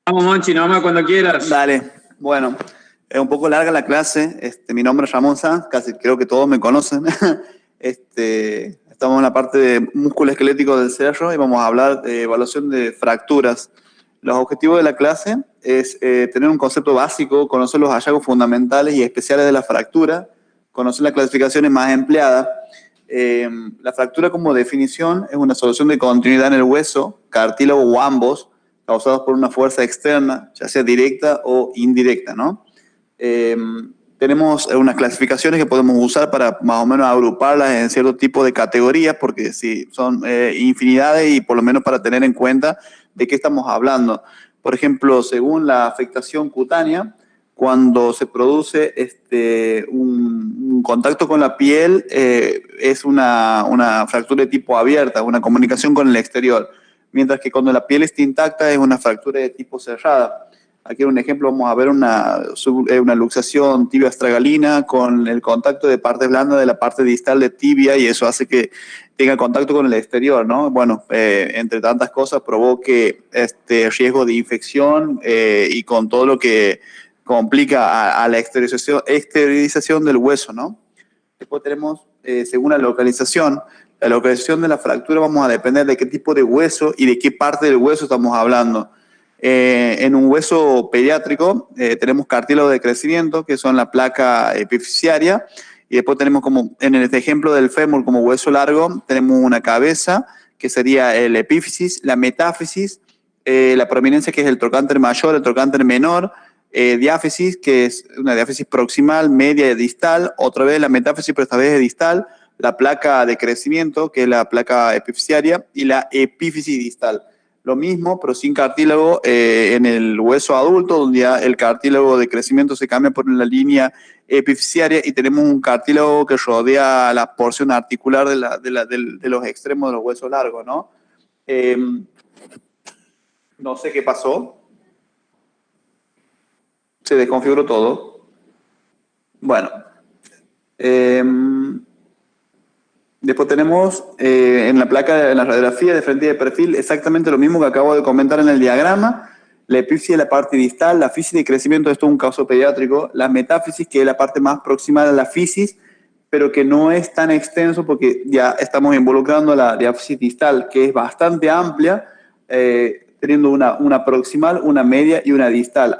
Vamos, Monchi, nomás cuando quieras. Dale, bueno, es un poco larga la clase. Mi nombre es Ramón Sanz, casi creo que todos me conocen. Estamos en la parte de músculo esquelético del cerro y vamos a hablar de evaluación de fracturas. Los objetivos de la clase es tener un concepto básico, conocer los hallazgos fundamentales y especiales de la fractura, conocer las clasificaciones más empleadas. La fractura como definición es una solución de continuidad en el hueso, cartílago o ambos, causados por una fuerza externa, ya sea directa o indirecta, ¿no? Tenemos unas clasificaciones que podemos usar para más o menos agruparlas en cierto tipo de categorías, porque sí, son infinidades y por lo menos para tener en cuenta de qué estamos hablando. Por ejemplo, según la afectación cutánea, cuando se produce un contacto con la piel, es una fractura de tipo abierta, una comunicación con el exterior. Mientras que cuando la piel está intacta es una fractura de tipo cerrada. Aquí en un ejemplo vamos a ver una luxación tibia astragalina con el contacto de parte blanda de la parte distal de tibia y eso hace que tenga contacto con el exterior, ¿no? Bueno, entre tantas cosas provoque riesgo de infección y con todo lo que complica a la esterilización del hueso, ¿no? Después tenemos, según la localización de la fractura vamos a depender de qué tipo de hueso y de qué parte del hueso estamos hablando. En un hueso pediátrico tenemos cartílagos de crecimiento, que son la placa epifisiaria, y después tenemos como, en este ejemplo del fémur como hueso largo, tenemos una cabeza, que sería el epífisis, la metáfisis, la prominencia, que es el trocánter mayor, el trocánter menor, diáfisis, que es una diáfisis proximal, media y distal, otra vez la metáfisis, pero esta vez es distal, la placa de crecimiento, que es la placa epifisiaria, y la epífisis distal. Lo mismo, pero sin cartílago en el hueso adulto, donde ya el cartílago de crecimiento se cambia por la línea epifisiaria y tenemos un cartílago que rodea la porción articular de los extremos de los huesos largos, ¿no? No sé qué pasó. Se desconfiguró todo. Bueno. Después tenemos en la placa, en la radiografía de frente y de perfil, exactamente lo mismo que acabo de comentar en el diagrama. La epífisis es la parte distal, la fisis de crecimiento, esto es un caso pediátrico, la metáfisis, que es la parte más proximal a la fisis, pero que no es tan extenso porque ya estamos involucrando la diáfisis distal, que es bastante amplia, teniendo una proximal, una media y una distal.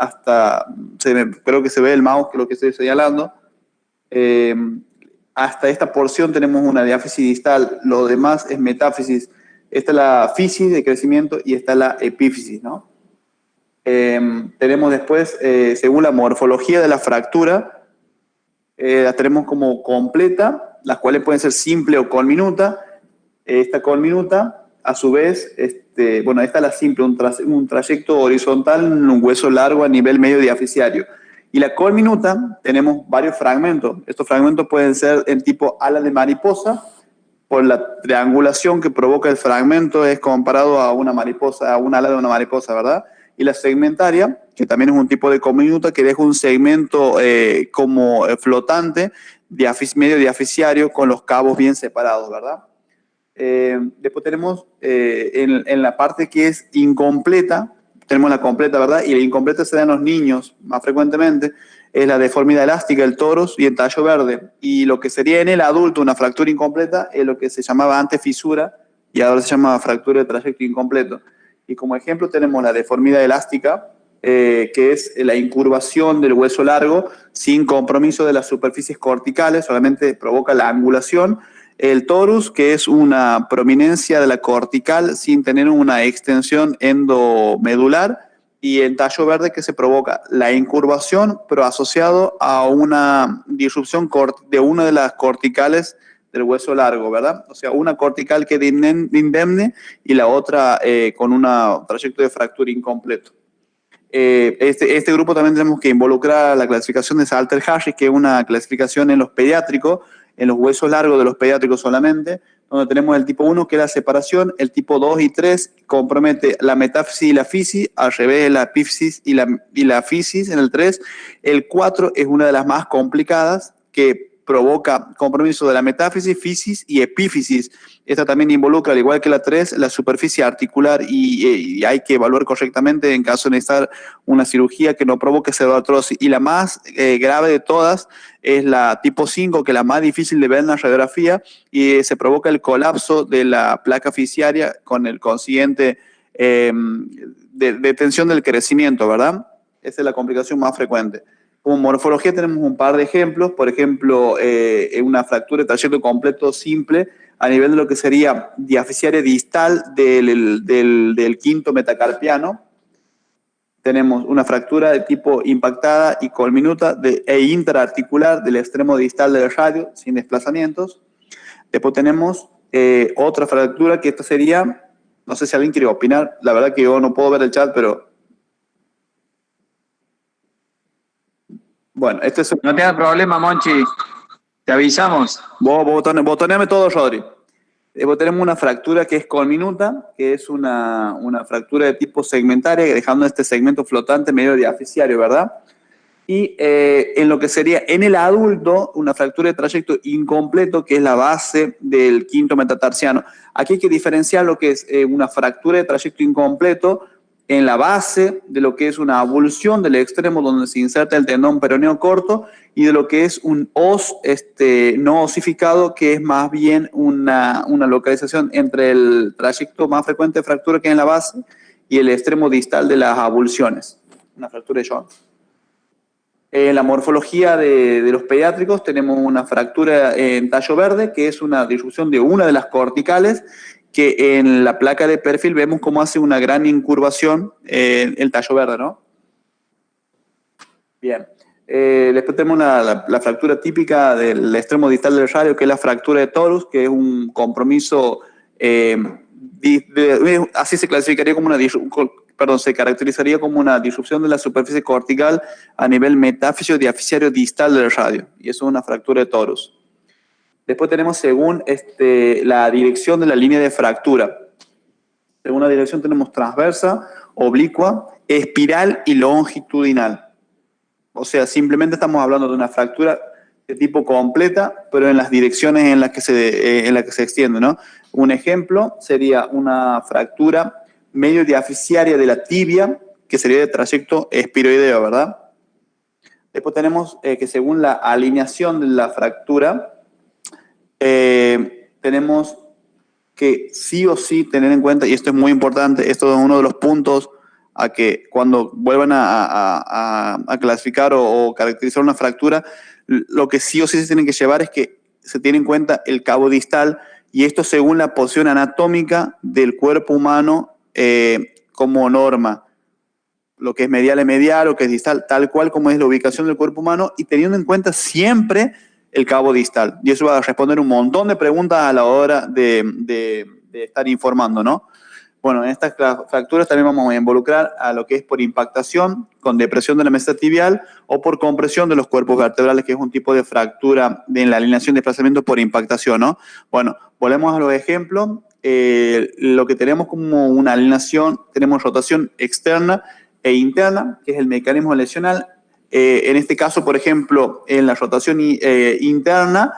Creo que se ve el mouse, que es lo que estoy señalando. Hasta esta porción tenemos una diáfisis distal, lo demás es metáfisis. Esta es la fisis de crecimiento y esta es la epífisis, ¿no? Tenemos después, según la morfología de la fractura, las tenemos como completa, las cuales pueden ser simple o conminuta. Esta conminuta, a su vez, esta es la simple, un trayecto horizontal en un hueso largo a nivel medio diafisiario. Y la conminuta, tenemos varios fragmentos. Estos fragmentos pueden ser en tipo ala de mariposa, por la triangulación que provoca el fragmento, es comparado a una mariposa, a un ala de una mariposa, ¿verdad? Y la segmentaria, que también es un tipo de conminuta, que deja un segmento como flotante, medio diafisiario, con los cabos bien separados, ¿verdad? Después tenemos en la parte que es incompleta, tenemos la completa, ¿verdad? Y la incompleta se da en los niños más frecuentemente, es la deformidad elástica, el toros y el tallo verde. Y lo que sería en el adulto una fractura incompleta es lo que se llamaba antes fisura y ahora se llama fractura de trayecto incompleto. Y como ejemplo tenemos la deformidad elástica, que es la incurvación del hueso largo sin compromiso de las superficies corticales, solamente provoca la angulación. El torus, que es una prominencia de la cortical sin tener una extensión endomedular, y el tallo verde, que se provoca la incurvación, pero asociado a una disrupción de una de las corticales del hueso largo, ¿verdad? O sea, una cortical que queda indemne y la otra con un trayecto de fractura incompleto. Este grupo también tenemos que involucrar a la clasificación de Salter-Harris, que es una clasificación en los pediátricos, en los huesos largos de los pediátricos solamente, donde tenemos el tipo 1, que es la separación, el tipo 2 y 3 compromete la metáfisis y la fisis, al revés la epífisis y la fisis en el 3, el 4 es una de las más complicadas, que provoca compromiso de la metáfisis, fisis y epífisis. Esta también involucra, al igual que la 3, la superficie articular y hay que evaluar correctamente en caso de necesitar una cirugía que no provoque pseudoartrosis. Y la más grave de todas es la tipo 5, que es la más difícil de ver en la radiografía, y se provoca el colapso de la placa fisiaria con el consiguiente detención del crecimiento, ¿verdad? Esa es la complicación más frecuente. Como morfología tenemos un par de ejemplos, por ejemplo, una fractura de trayecto completo simple a nivel de lo que sería diafisiaria distal del quinto metacarpiano. Tenemos una fractura de tipo impactada y colminuta e interarticular del extremo distal del radio sin desplazamientos. Después tenemos otra fractura que esta sería, no sé si alguien quiere opinar, la verdad que yo no puedo ver el chat, pero... Bueno, este es... No te hagas problema, Monchi. Te avisamos. Vos botoneame todo, Rodri. Después tenemos una fractura que es colminuta, que es una fractura de tipo segmentaria, dejando este segmento flotante medio diafisiario, ¿verdad? Y en lo que sería en el adulto, una fractura de trayecto incompleto, que es la base del quinto metatarsiano. Aquí hay que diferenciar lo que es una fractura de trayecto incompleto en la base de lo que es una avulsión del extremo donde se inserta el tendón peroneo corto y de lo que es un os no osificado, que es más bien una localización entre el trayecto más frecuente de fractura que es en la base y el extremo distal de las avulsiones, una fractura de Jones. En la morfología de los pediátricos tenemos una fractura en tallo verde, que es una disrupción de una de las corticales, que en la placa de perfil vemos cómo hace una gran incurvación el tallo verde, ¿no? Bien. Después tenemos la fractura típica del extremo distal del radio, que es la fractura de torus, que es un compromiso, así se clasificaría como se caracterizaría como una disrupción de la superficie cortical a nivel metáfiso diafisiario distal del radio, y eso es una fractura de torus. Después tenemos según la dirección de la línea de fractura. Según la dirección tenemos transversa, oblicua, espiral y longitudinal. O sea, simplemente estamos hablando de una fractura de tipo completa, pero en las direcciones en las que se extiende, ¿no? Un ejemplo sería una fractura medio diafisiaria de la tibia, que sería de trayecto espiroideo, ¿verdad? Después tenemos que según la alineación de la fractura, tenemos que sí o sí tener en cuenta, y esto es muy importante, esto es uno de los puntos a que cuando vuelvan a clasificar o caracterizar una fractura, lo que sí o sí se tienen que llevar es que se tiene en cuenta el cabo distal, y esto según la posición anatómica del cuerpo humano como norma. Lo que es medial es medial, lo que es distal, tal cual como es la ubicación del cuerpo humano, y teniendo en cuenta siempre el cabo distal. Y eso va a responder un montón de preguntas a la hora de estar informando, ¿no? Bueno, en estas fracturas también vamos a involucrar a lo que es por impactación, con depresión de la meseta tibial, o por compresión de los cuerpos vertebrales, que es un tipo de fractura en la alineación de desplazamiento por impactación, ¿no? Bueno, volvemos a los ejemplos. Lo que tenemos como una alineación, tenemos rotación externa e interna, que es el mecanismo lesional. En este caso, por ejemplo, en la rotación interna,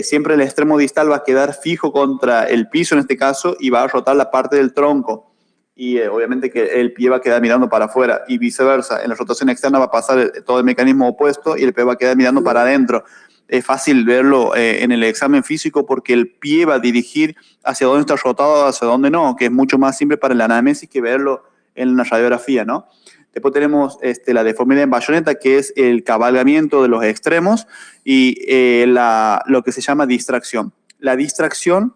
siempre el extremo distal va a quedar fijo contra el piso en este caso y va a rotar la parte del tronco. Y obviamente que el pie va a quedar mirando para afuera y viceversa. En la rotación externa va a pasar todo el mecanismo opuesto y el pie va a quedar mirando para adentro. Es fácil verlo en el examen físico porque el pie va a dirigir hacia dónde está rotado, hacia dónde no, que es mucho más simple para el anamnesis que verlo en una radiografía, ¿no? Después tenemos la deformidad en bayoneta, que es el cabalgamiento de los extremos, y lo que se llama distracción. La distracción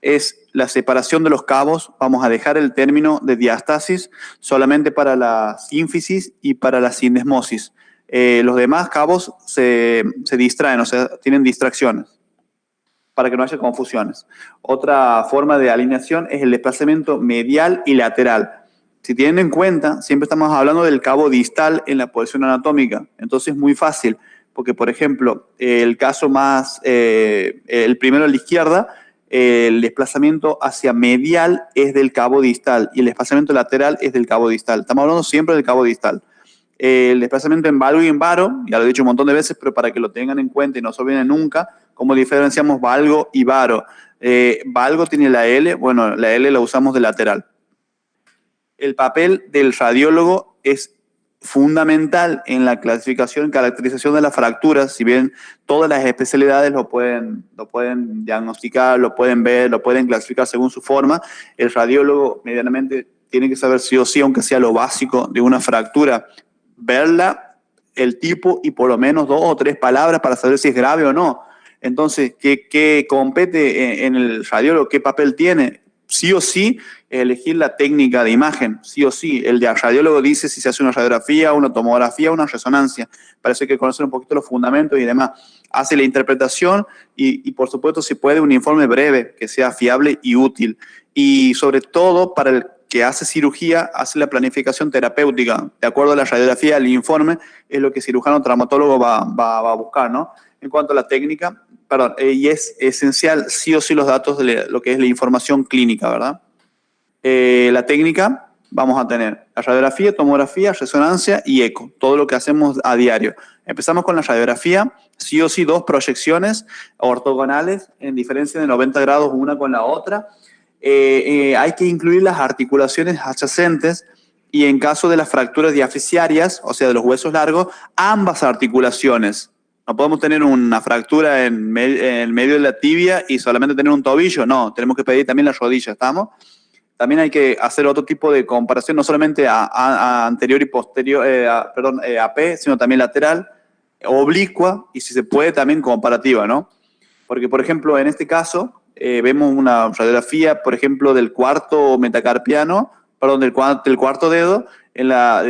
es la separación de los cabos. Vamos a dejar el término de diastasis solamente para la sínfisis y para la sindesmosis. Los demás cabos se distraen, o sea, tienen distracciones, para que no haya confusiones. Otra forma de alineación es el desplazamiento medial y lateral. Si tienen en cuenta, siempre estamos hablando del cabo distal en la posición anatómica. Entonces es muy fácil, porque por ejemplo, el caso más, el primero a la izquierda, el desplazamiento hacia medial es del cabo distal y el desplazamiento lateral es del cabo distal. Estamos hablando siempre del cabo distal. El desplazamiento en valgo y en varo, ya lo he dicho un montón de veces, pero para que lo tengan en cuenta y no se olviden nunca, cómo diferenciamos valgo y varo. Valgo tiene la L, bueno, la L la usamos de lateral. El papel del radiólogo es fundamental en la clasificación y caracterización de las fracturas. Si bien todas las especialidades lo pueden diagnosticar, lo pueden ver, lo pueden clasificar según su forma, el radiólogo medianamente tiene que saber sí o sí, aunque sea lo básico de una fractura, verla, el tipo y por lo menos 2 o 3 palabras para saber si es grave o no. Entonces, ¿qué compete en el radiólogo? ¿Qué papel tiene? Sí o sí, elegir la técnica de imagen, sí o sí. El radiólogo dice si se hace una radiografía, una tomografía, una resonancia. Parece que conocer un poquito los fundamentos y demás. Hace la interpretación y por supuesto, si puede, un informe breve que sea fiable y útil. Y sobre todo, para el que hace cirugía, hace la planificación terapéutica. De acuerdo a la radiografía, el informe es lo que el cirujano traumatólogo va a buscar, ¿no? En cuanto a la técnica, y es esencial sí o sí los datos de lo que es la información clínica, ¿verdad? La técnica, vamos a tener la radiografía, tomografía, resonancia y eco, todo lo que hacemos a diario. Empezamos con la radiografía, sí o sí 2 proyecciones ortogonales en diferencia de 90 grados una con la otra. Hay que incluir las articulaciones adyacentes y en caso de las fracturas diafisiarias, o sea, de los huesos largos, ambas articulaciones. No podemos tener una fractura en medio de la tibia y solamente tener un tobillo. No, tenemos que pedir también la rodilla, ¿estamos? También hay que hacer otro tipo de comparación, no solamente a anterior y posterior, AP, sino también lateral, oblicua y si se puede también comparativa, ¿no? Porque, por ejemplo, en este caso, vemos una radiografía, por ejemplo, del cuarto metacarpiano, perdón, del cuarto dedo, en la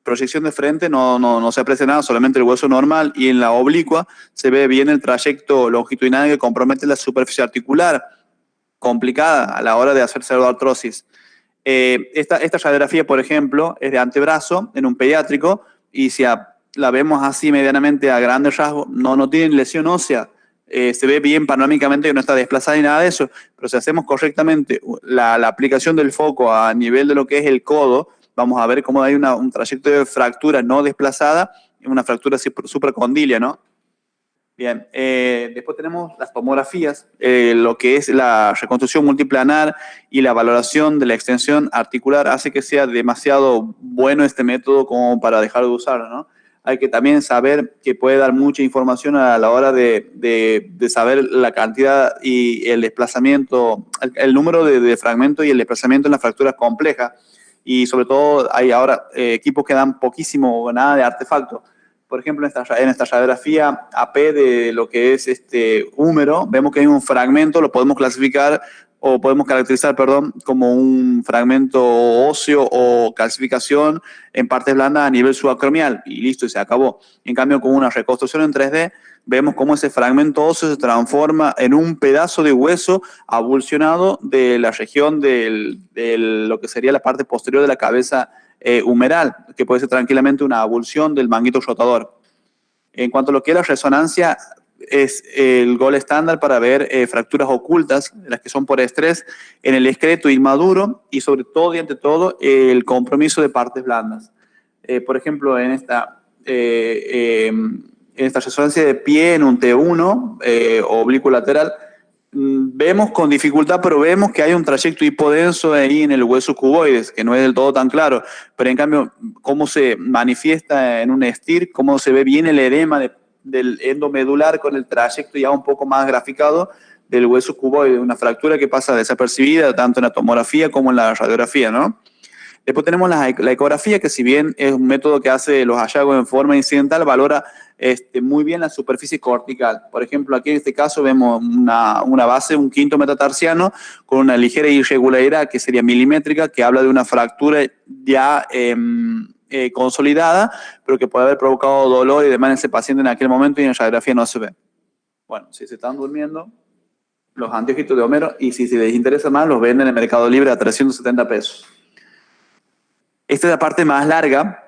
proyección de frente no se aprecia nada, solamente el hueso normal, y en la oblicua se ve bien el trayecto longitudinal que compromete la superficie articular, complicada a la hora de hacer pseudoartrosis. Esta radiografía, por ejemplo, es de antebrazo en un pediátrico, y si la vemos así medianamente a grandes rasgos, no tiene lesión ósea. Se ve bien panorámicamente que no está desplazada ni nada de eso, pero si hacemos correctamente la aplicación del foco a nivel de lo que es el codo, vamos a ver cómo hay un trayecto de fractura no desplazada, una fractura supracondilia, ¿no? Bien, después tenemos las tomografías, lo que es la reconstrucción multiplanar y la valoración de la extensión articular hace que sea demasiado bueno este método como para dejar de usarlo, ¿no? Hay que también saber que puede dar mucha información a la hora de saber la cantidad y el desplazamiento, el número de fragmentos y el desplazamiento en las fracturas complejas. Y sobre todo hay ahora equipos que dan poquísimo o nada de artefacto. Por ejemplo, en esta radiografía AP de lo que es húmero, vemos que hay un fragmento, lo podemos clasificar o podemos caracterizar, perdón, como un fragmento óseo o calcificación en partes blandas a nivel subacromial y listo, y se acabó. En cambio, con una reconstrucción en 3D, vemos cómo ese fragmento óseo se transforma en un pedazo de hueso avulsionado de la región de lo que sería la parte posterior de la cabeza humeral, que puede ser tranquilamente una avulsión del manguito rotador. En cuanto a lo que es la resonancia, es el gol estándar para ver fracturas ocultas, las que son por estrés, en el esqueleto inmaduro y sobre todo y ante todo el compromiso de partes blandas. Por ejemplo, en esta resonancia de pie en un T1 oblicuo lateral, vemos con dificultad, pero vemos que hay un trayecto hipodenso ahí en el hueso cuboides, que no es del todo tan claro, pero en cambio, cómo se manifiesta en un STIR, cómo se ve bien el edema del endomedular con el trayecto ya un poco más graficado del hueso cuboide, una fractura que pasa desapercibida tanto en la tomografía como en la radiografía, ¿no? Después tenemos la ecografía, que si bien es un método que hace los hallazgos en forma incidental, valora muy bien la superficie cortical. Por ejemplo, aquí en este caso vemos una base, un quinto metatarsiano, con una ligera irregularidad que sería milimétrica, que habla de una fractura ya consolidada, pero que puede haber provocado dolor y demás en ese paciente en aquel momento y en la radiografía no se ve. Bueno, si se están durmiendo, los anteojitos de Homero, y si les interesa más, los venden en el Mercado Libre a 370 pesos. Esta es la parte más larga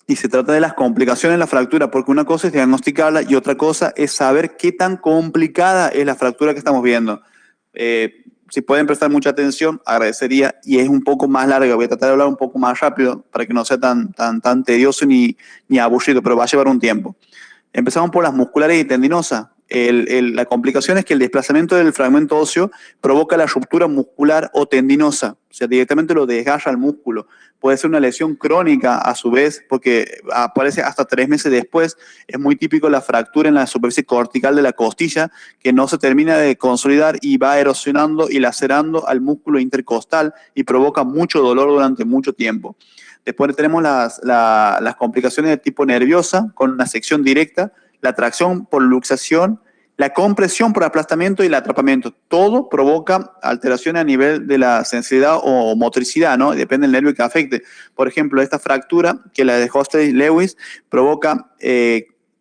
y se trata de las complicaciones de la fractura, porque una cosa es diagnosticarla y otra cosa es saber qué tan complicada es la fractura que estamos viendo. Si pueden prestar mucha atención, agradecería, y es un poco más larga. Voy a tratar de hablar un poco más rápido para que no sea tan tedioso ni aburrido, pero va a llevar un tiempo. Empezamos por las musculares y tendinosas. La complicación es que el desplazamiento del fragmento óseo provoca la ruptura muscular o tendinosa, o sea, directamente lo desgarra al músculo. Puede ser una lesión crónica a su vez, porque aparece hasta 3 meses después. Es muy típico la fractura en la superficie cortical de la costilla, que no se termina de consolidar y va erosionando y lacerando al músculo intercostal y provoca mucho dolor durante mucho tiempo. Después tenemos las complicaciones de tipo nerviosa, con una sección directa, la tracción por luxación, la compresión por aplastamiento y el atrapamiento. Todo provoca alteraciones a nivel de la sensibilidad o motricidad, ¿no? Depende del nervio que afecte. Por ejemplo, esta fractura, que la de Hostel-Lewis, provoca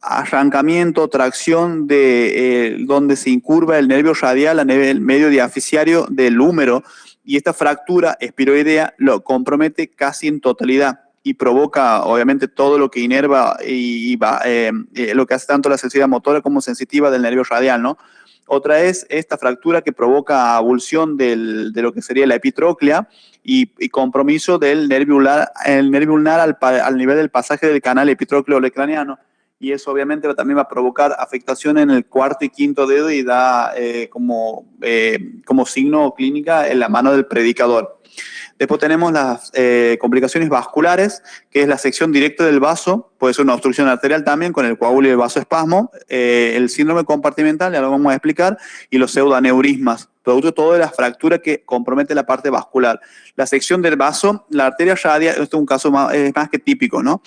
arrancamiento, tracción de donde se incurva el nervio radial a nivel medio diaficiario del húmero, y esta fractura espiroidea lo compromete casi en totalidad y provoca, obviamente, todo lo que inerva lo que hace tanto la sensibilidad motora como sensitiva del nervio radial, ¿no? Otra es esta fractura que provoca abulsión de lo que sería la epitróclea y compromiso del nervio ulnar, al nivel del pasaje del canal epitrócleo-olecraniano. Y eso obviamente también va a provocar afectación en el cuarto y quinto dedo y da como signo clínica en la mano del predicador. Después tenemos las complicaciones vasculares, que es la sección directa del vaso, puede ser una obstrucción arterial también con el coágulo y el vasoespasmo, el síndrome compartimental, ya lo vamos a explicar, y los pseudoaneurismas, producto de toda la fractura que compromete la parte vascular. La sección del vaso, la arteria radial, esto es un caso más que típico, ¿no?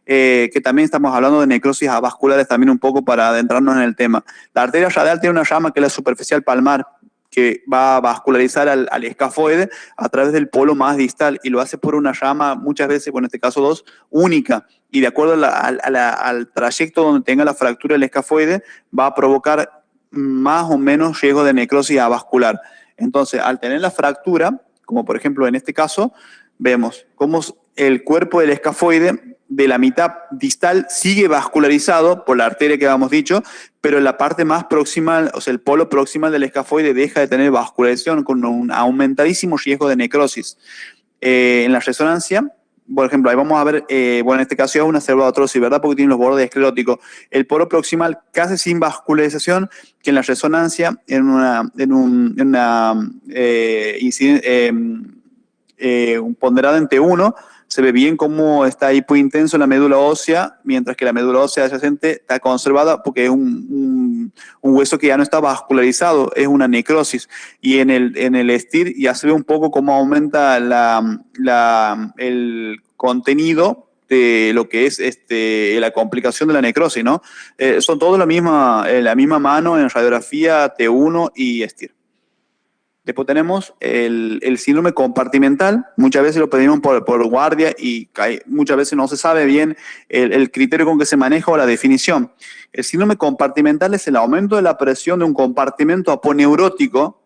Que también estamos hablando de necrosis avasculares también un poco para adentrarnos en el tema. La arteria radial tiene una rama que es la superficial palmar, que va a vascularizar al escafoide a través del polo más distal y lo hace por una rama, muchas veces, bueno, en este caso 2, única, y de acuerdo al trayecto donde tenga la fractura del escafoide, va a provocar más o menos riesgo de necrosis avascular. Entonces, al tener la fractura, como por ejemplo en este caso, vemos cómo el cuerpo del escafoide de la mitad distal sigue vascularizado por la arteria que habíamos dicho, pero la parte más proximal, o sea, el polo proximal del escafoide deja de tener vascularización con un aumentadísimo riesgo de necrosis. En la resonancia, por ejemplo, ahí vamos a ver, bueno, en este caso es una cervidoartrosis, ¿verdad? Porque tiene los bordes escleróticos. El polo proximal casi sin vascularización, que en la resonancia, un ponderado en T1, se ve bien cómo está hipointenso en la médula ósea, mientras que la médula ósea adyacente está conservada porque es un hueso que ya no está vascularizado, es una necrosis. Y en el STIR ya se ve un poco cómo aumenta el contenido de lo que es la complicación de la necrosis, ¿no? Son todos la misma mano en radiografía, T1 y STIR. Después tenemos el síndrome compartimental. Muchas veces lo pedimos por guardia y muchas veces no se sabe bien el criterio con que se maneja o la definición. El síndrome compartimental es el aumento de la presión de un compartimento aponeurótico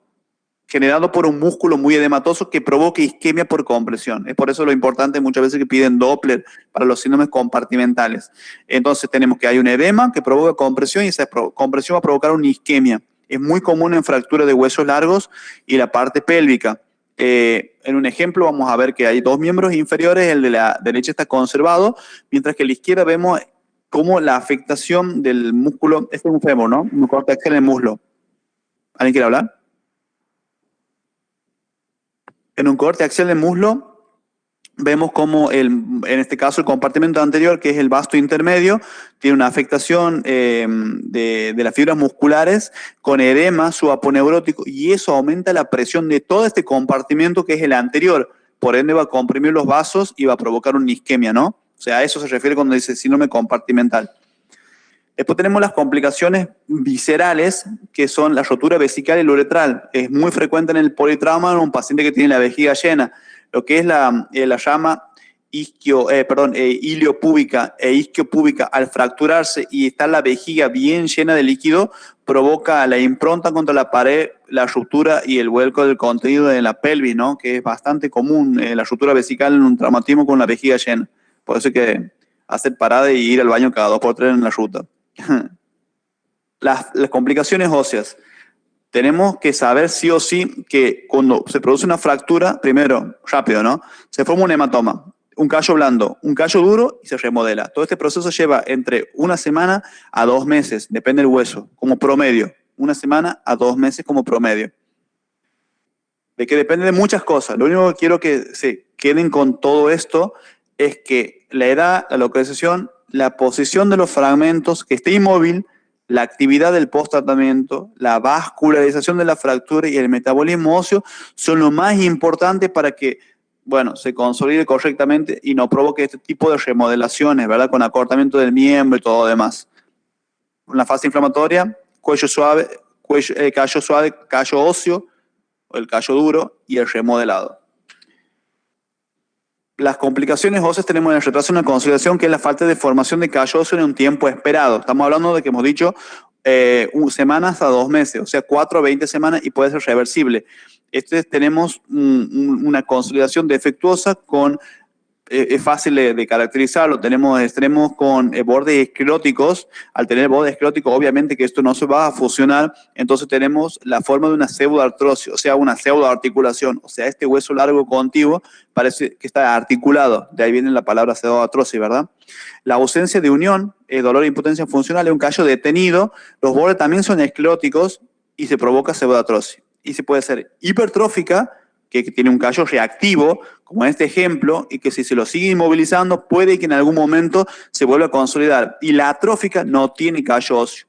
generado por un músculo muy edematoso que provoca isquemia por compresión. Es por eso lo importante muchas veces que piden Doppler para los síndromes compartimentales. Entonces tenemos que hay un edema que provoca compresión y esa compresión va a provocar una isquemia. Es muy común en fractura de huesos largos y la parte pélvica. En un ejemplo vamos a ver que hay 2 miembros inferiores, el de la derecha está conservado, mientras que a la izquierda vemos cómo la afectación del músculo, este es un fémur, ¿no? Un corte axial en el muslo. ¿Alguien quiere hablar? En un corte axial del muslo vemos cómo, en este caso, el compartimento anterior, que es el vasto intermedio, tiene una afectación de las fibras musculares con edema subaponeurótico y eso aumenta la presión de todo este compartimento que es el anterior, por ende va a comprimir los vasos y va a provocar una isquemia, ¿no? O sea, a eso se refiere cuando dice síndrome compartimental. Después tenemos las complicaciones viscerales, que son la rotura vesical y la uretral. Es muy frecuente en el politrauma en un paciente que tiene la vejiga llena. Lo que es la llama iliopúbica e isquiopúbica, al fracturarse y estar la vejiga bien llena de líquido, provoca la impronta contra la pared, la ruptura y el vuelco del contenido de la pelvis, ¿no? Que es bastante común, la ruptura vesical en un traumatismo con la vejiga llena. Por eso hay que hacer parada y ir al baño cada 2 por 3 en la ruta. Las complicaciones óseas. Tenemos que saber sí o sí que cuando se produce una fractura, primero, rápido, ¿no? Se forma un hematoma, un callo blando, un callo duro y se remodela. Todo este proceso lleva entre 1 semana a 2 meses, depende del hueso, como promedio. 1 semana a 2 meses como promedio. De que depende de muchas cosas. Lo único que quiero que se queden con todo esto es que la edad, la localización, la posición de los fragmentos, que esté inmóvil, la actividad del post-tratamiento, la vascularización de la fractura y el metabolismo óseo son lo más importante para que, bueno, se consolide correctamente y no provoque este tipo de remodelaciones, ¿verdad? Con acortamiento del miembro y todo lo demás. La fase inflamatoria, callo suave, callo óseo, o el callo duro y el remodelado. Las complicaciones óseas tenemos el retraso en la consolidación, que es la falta de formación de callo óseo en un tiempo esperado. Estamos hablando de que hemos dicho semanas a 2 meses, o sea, 4 a 20 semanas y puede ser reversible. Tenemos una consolidación defectuosa con... es fácil de caracterizarlo. Tenemos extremos con bordes escleróticos. Al tener bordes escleróticos, obviamente que esto no se va a fusionar. Entonces tenemos la forma de una pseudoartrosis, o sea, una pseudoarticulación. O sea, este hueso largo contiguo parece que está articulado. De ahí viene la palabra pseudoartrosis, ¿verdad? La ausencia de unión, dolor e impotencia funcional, es un callo detenido. Los bordes también son escleróticos y se provoca pseudoartrosis. Y se puede ser hipertrófica, que tiene un callo reactivo, como en este ejemplo, y que si se lo sigue inmovilizando, puede que en algún momento se vuelva a consolidar. Y la atrófica no tiene callo óseo.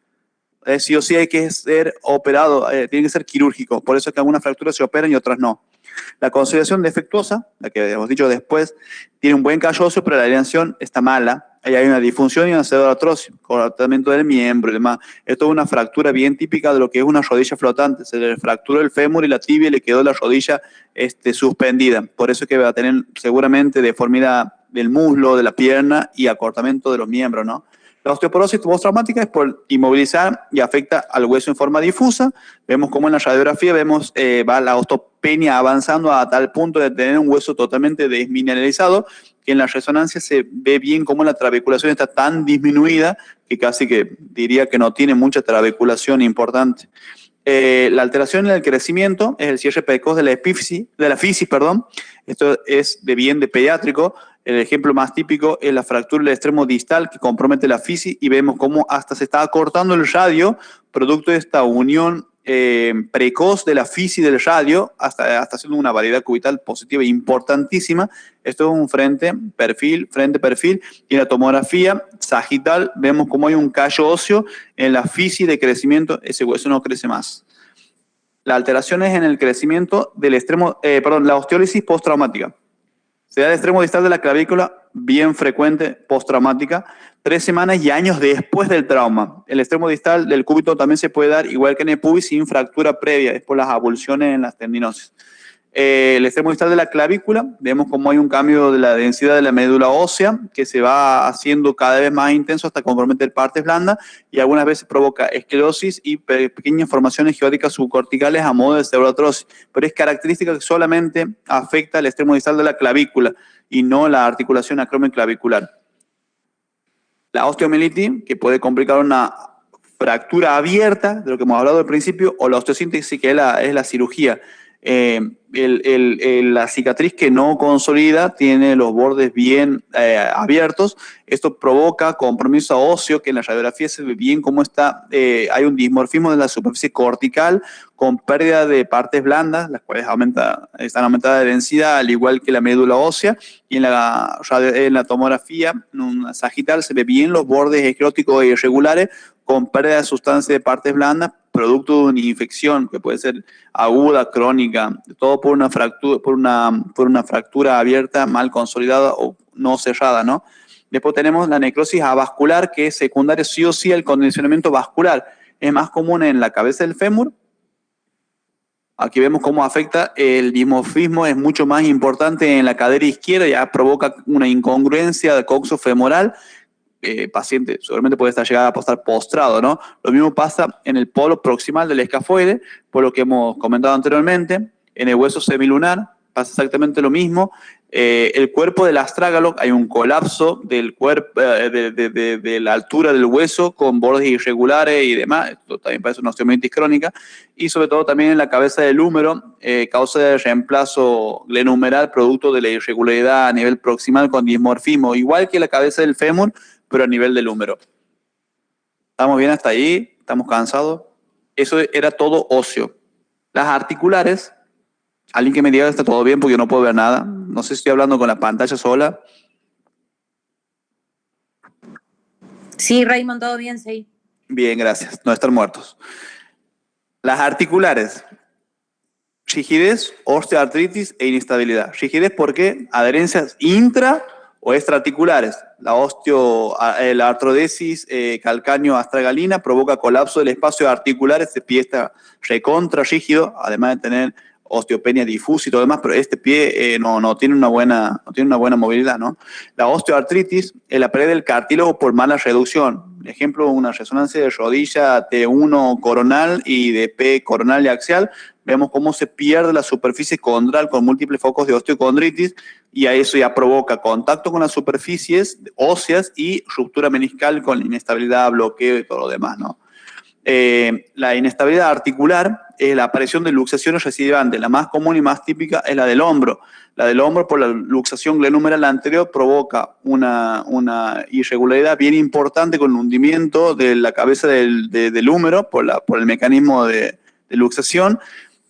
Sí o sí hay que ser operado, tiene que ser quirúrgico. Por eso es que algunas fracturas se operan y otras no. La consolidación defectuosa, la que hemos dicho después, tiene un buen callo óseo, pero la alineación está mala. Ahí hay una disfunción y una pseudoartrosis, cortamiento del miembro y demás. Esto es una fractura bien típica de lo que es una rodilla flotante. Se le fracturó el fémur y la tibia y le quedó la rodilla suspendida. Por eso es que va a tener seguramente deformidad del muslo, de la pierna y acortamiento de los miembros, ¿no? La osteoporosis postraumática es por inmovilizar y afecta al hueso en forma difusa. Vemos cómo en la radiografía va la osteopenia avanzando a tal punto de tener un hueso totalmente desmineralizado, que en la resonancia se ve bien cómo la trabeculación está tan disminuida que casi que diría que no tiene mucha trabeculación importante. La alteración en el crecimiento es el cierre precoz de la fisis. Esto es de pediátrico. El ejemplo más típico es la fractura del extremo distal que compromete la fisis y vemos cómo hasta se está acortando el radio, producto de esta unión precoz de la fisis del radio, hasta haciendo una variedad cubital positiva importantísima. Esto es un frente-perfil, y en la tomografía sagital vemos cómo hay un callo óseo en la fisis de crecimiento, ese hueso no crece más. Las alteraciones en el crecimiento del la osteólisis postraumática. Se da el extremo distal de la clavícula, bien frecuente, postraumática, 3 semanas y años después del trauma. El extremo distal del cúbito también se puede dar, igual que en el pubis, sin fractura previa, es por las avulsiones en las tendinosis. El extremo distal de la clavícula, vemos cómo hay un cambio de la densidad de la médula ósea, que se va haciendo cada vez más intenso hasta comprometer partes blandas, y algunas veces provoca esclerosis y pequeñas formaciones geóticas subcorticales a modo de pseudoartrosis, pero es característica que solamente afecta el extremo distal de la clavícula y no la articulación acromioclavicular. La osteomielitis, que puede complicar una fractura abierta, de lo que hemos hablado al principio, o la osteosíntesis, que es la cirugía. La cicatriz que no consolida tiene los bordes bien abiertos. Esto provoca compromiso óseo, que en la radiografía se ve bien cómo está. Hay un dimorfismo de la superficie cortical con pérdida de partes blandas, las cuales están aumentadas de densidad, al igual que la médula ósea. Y en la tomografía sagital se ve bien los bordes escleróticos e irregulares con pérdida de sustancia de partes blandas, producto de una infección que puede ser aguda, crónica, todo por una fractura abierta, mal consolidada o no cerrada, ¿no? Después tenemos la necrosis avascular, que es secundaria sí o sí al condicionamiento vascular. Es más común en la cabeza del fémur. Aquí vemos cómo afecta el dimorfismo, es mucho más importante en la cadera izquierda, ya provoca una incongruencia de coxo-femoral. Paciente seguramente puede estar llegado a estar postrado, ¿no? Lo mismo pasa en el polo proximal del escafoide, por lo que hemos comentado anteriormente. En el hueso semilunar pasa exactamente lo mismo. El cuerpo del astrágalo, hay un colapso del cuerpo, de la altura del hueso con bordes irregulares y demás. Esto también parece una osteomielitis crónica. Y sobre todo también en la cabeza del húmero, causa de reemplazo glenumeral producto de la irregularidad a nivel proximal con dismorfismo, igual que la cabeza del fémur, pero a nivel del húmero. ¿Estamos bien hasta ahí? ¿Estamos cansados? Eso era todo óseo. Las articulares, alguien que me diga que está todo bien porque yo no puedo ver nada. No sé si estoy hablando con la pantalla sola. Sí, Raymond, todo bien, sí. Bien, gracias. No estar muertos. Las articulares, rigidez, osteoartritis e inestabilidad. Rigidez, ¿por qué? Adherencias intra o extraarticulares. La artrodesis calcáneo-astragalina provoca colapso del espacio articular. Este pie está recontra rígido, además de tener osteopenia difusa y todo demás, pero este pie no tiene una buena movilidad, ¿no? La osteoartritis es la pared del cartílago por mala reducción. Por ejemplo, una resonancia de rodilla T1 coronal y de P coronal y axial. Vemos cómo se pierde la superficie condral con múltiples focos de osteocondritis, y a eso ya provoca contacto con las superficies óseas y ruptura meniscal con inestabilidad, bloqueo y todo lo demás, ¿no? La inestabilidad articular es la aparición de luxaciones recidivantes. La más común y más típica es la del hombro. La del hombro, por la luxación glenumeral anterior, provoca una irregularidad bien importante con el hundimiento de la cabeza del húmero por el mecanismo de luxación.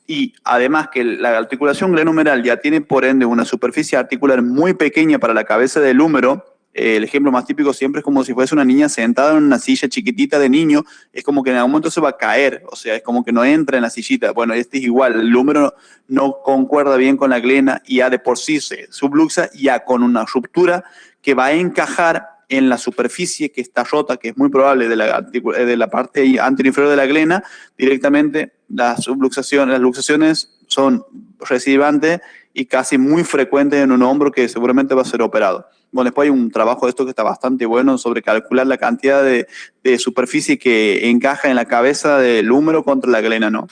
Y además que la articulación glenumeral ya tiene por ende una superficie articular muy pequeña para la cabeza del húmero. El ejemplo más típico siempre es como si fuese una niña sentada en una silla chiquitita de niño, es como que en algún momento se va a caer, o sea, es como que no entra en la sillita. Bueno, este es igual, el húmero no concuerda bien con la glena y ya de por sí se subluxa, ya con una ruptura que va a encajar en la superficie que está rota, que es muy probable de la parte anterior de la glena. Directamente las luxaciones son recidivantes y casi muy frecuentes en un hombro que seguramente va a ser operado. Bueno, después hay un trabajo de esto que está bastante bueno sobre calcular la cantidad de superficie que encaja en la cabeza del húmero contra la glena, ¿no?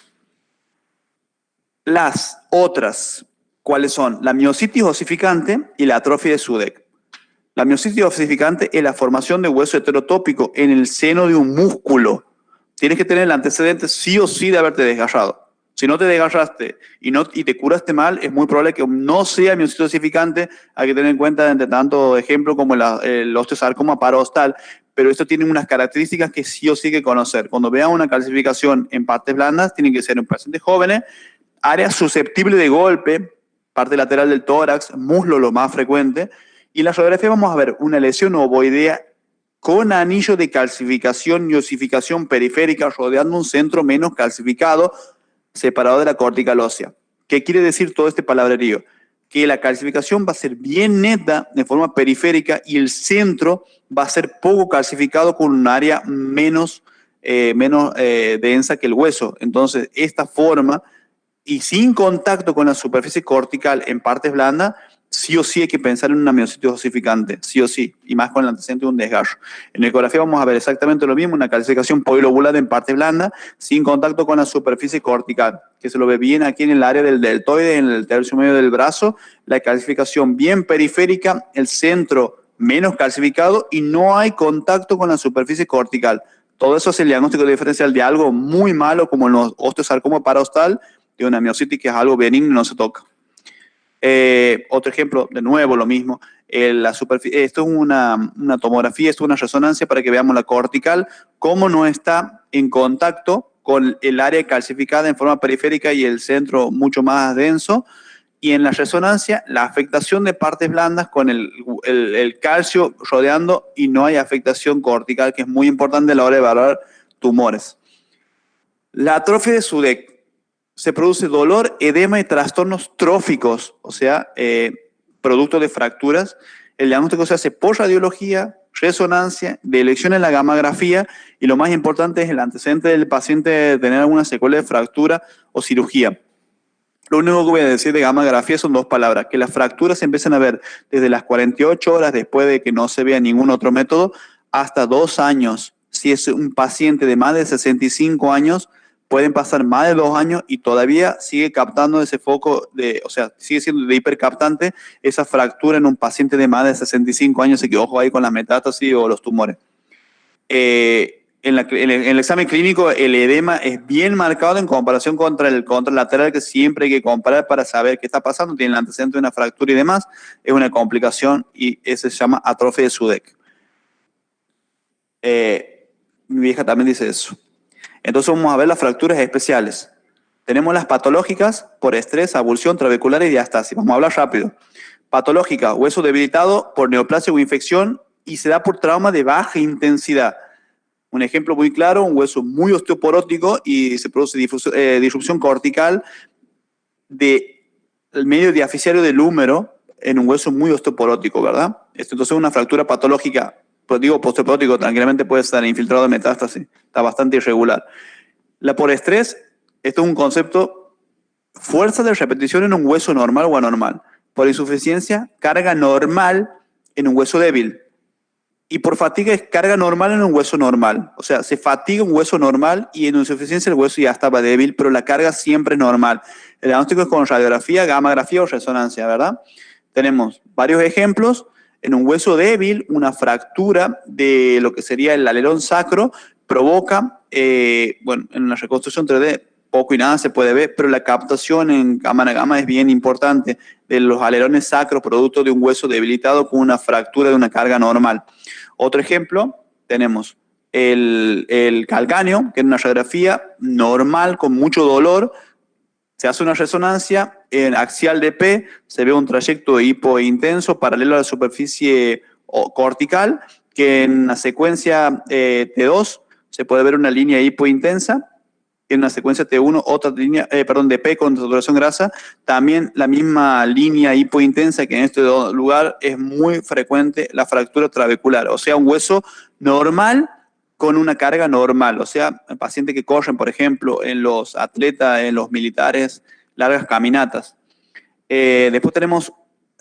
Las otras, ¿cuáles son? La miositis osificante y la atrofia de Sudeck. La miositis osificante es la formación de hueso heterotópico en el seno de un músculo. Tienes que tener el antecedente sí o sí de haberte desgarrado. Si no te desgarraste y te curaste mal, es muy probable que no sea miositis osificante. Hay que tener en cuenta, entre tanto ejemplo, como el osteosarcoma parostal, pero esto tiene unas características que sí o sí hay que conocer. Cuando vean una calcificación en partes blandas, tienen que ser en pacientes jóvenes, áreas susceptibles de golpe, parte lateral del tórax, muslo lo más frecuente, y en la radiografía vamos a ver una lesión ovoidea con anillo de calcificación y osificación periférica rodeando un centro menos calcificado, separado de la cortical ósea. ¿Qué quiere decir todo este palabrerío? Que la calcificación va a ser bien neta de forma periférica y el centro va a ser poco calcificado con un área menos densa que el hueso. Entonces, esta forma y sin contacto con la superficie cortical en partes blandas, sí o sí hay que pensar en una miositis osificante, sí o sí, y más con el antecedente de un desgarro. En ecografía vamos a ver exactamente lo mismo, una calcificación polilobular en parte blanda, sin contacto con la superficie cortical, que se lo ve bien aquí en el área del deltoide, en el tercio medio del brazo, la calcificación bien periférica, el centro menos calcificado y no hay contacto con la superficie cortical. Todo eso es el diagnóstico diferencial de algo muy malo como el osteosarcoma parostal, de una miositis que es algo benigno y no se toca. Otro ejemplo, de nuevo lo mismo, esto es una tomografía, esto es una resonancia para que veamos la cortical, cómo no está en contacto con el área calcificada en forma periférica y el centro mucho más denso, y en la resonancia la afectación de partes blandas con el calcio rodeando y no hay afectación cortical, que es muy importante a la hora de evaluar tumores. La atrofia de Sudeck. Se produce dolor, edema y trastornos tróficos, o sea, producto de fracturas. El diagnóstico se hace por radiología, resonancia, detección en la gammagrafía y lo más importante es el antecedente del paciente de tener alguna secuela de fractura o cirugía. Lo único que voy a decir de gammagrafía son dos palabras, que las fracturas se empiezan a ver desde las 48 horas después de que no se vea ningún otro método hasta 2 años. Si es un paciente de más de 65 años, pueden pasar más de 2 años y todavía sigue captando ese foco, o sea, sigue siendo de hipercaptante esa fractura en un paciente de más de 65 años, así que ojo ahí con las metástasis o los tumores. En el examen clínico el edema es bien marcado en comparación contra el contralateral, que siempre hay que comparar para saber qué está pasando, tiene el antecedente de una fractura y demás, es una complicación y ese se llama atrofia de Sudeck. Mi vieja también dice eso. Entonces vamos a ver las fracturas especiales. Tenemos las patológicas por estrés, abulsión, trabecular y diastasis. Vamos a hablar rápido. Patológica, hueso debilitado por neoplasia o infección y se da por trauma de baja intensidad. Un ejemplo muy claro, un hueso muy osteoporótico y se produce disrupción cortical del medio diaficiario del húmero en un hueso muy osteoporótico, ¿verdad? Entonces una fractura patológica, pues digo posteoporótico, tranquilamente puede estar infiltrado de metástasis, está bastante irregular. La por estrés, esto es un concepto, fuerza de repetición en un hueso normal o anormal. Por insuficiencia, carga normal en un hueso débil. Y por fatiga es carga normal en un hueso normal. O sea, se fatiga un hueso normal y en insuficiencia el hueso ya estaba débil, pero la carga siempre es normal. El diagnóstico es con radiografía, gammagrafía o resonancia, ¿verdad? Tenemos varios ejemplos. En un hueso débil, una fractura de lo que sería el alerón sacro provoca, bueno, en una reconstrucción 3D poco y nada se puede ver, pero la captación en cámara gamma es bien importante de los alerones sacros producto de un hueso debilitado con una fractura de una carga normal. Otro ejemplo, tenemos el calcáneo, que es una radiografía normal con mucho dolor. Se hace una resonancia en axial de P, se ve un trayecto hipointenso paralelo a la superficie cortical, que en la secuencia T2 se puede ver una línea hipointensa, en una secuencia T1 otra línea, de P con saturación grasa, también la misma línea hipointensa, que en este lugar es muy frecuente la fractura trabecular, o sea, un hueso normal con una carga normal, o sea, pacientes que corren, por ejemplo, en los atletas, en los militares, largas caminatas. Después tenemos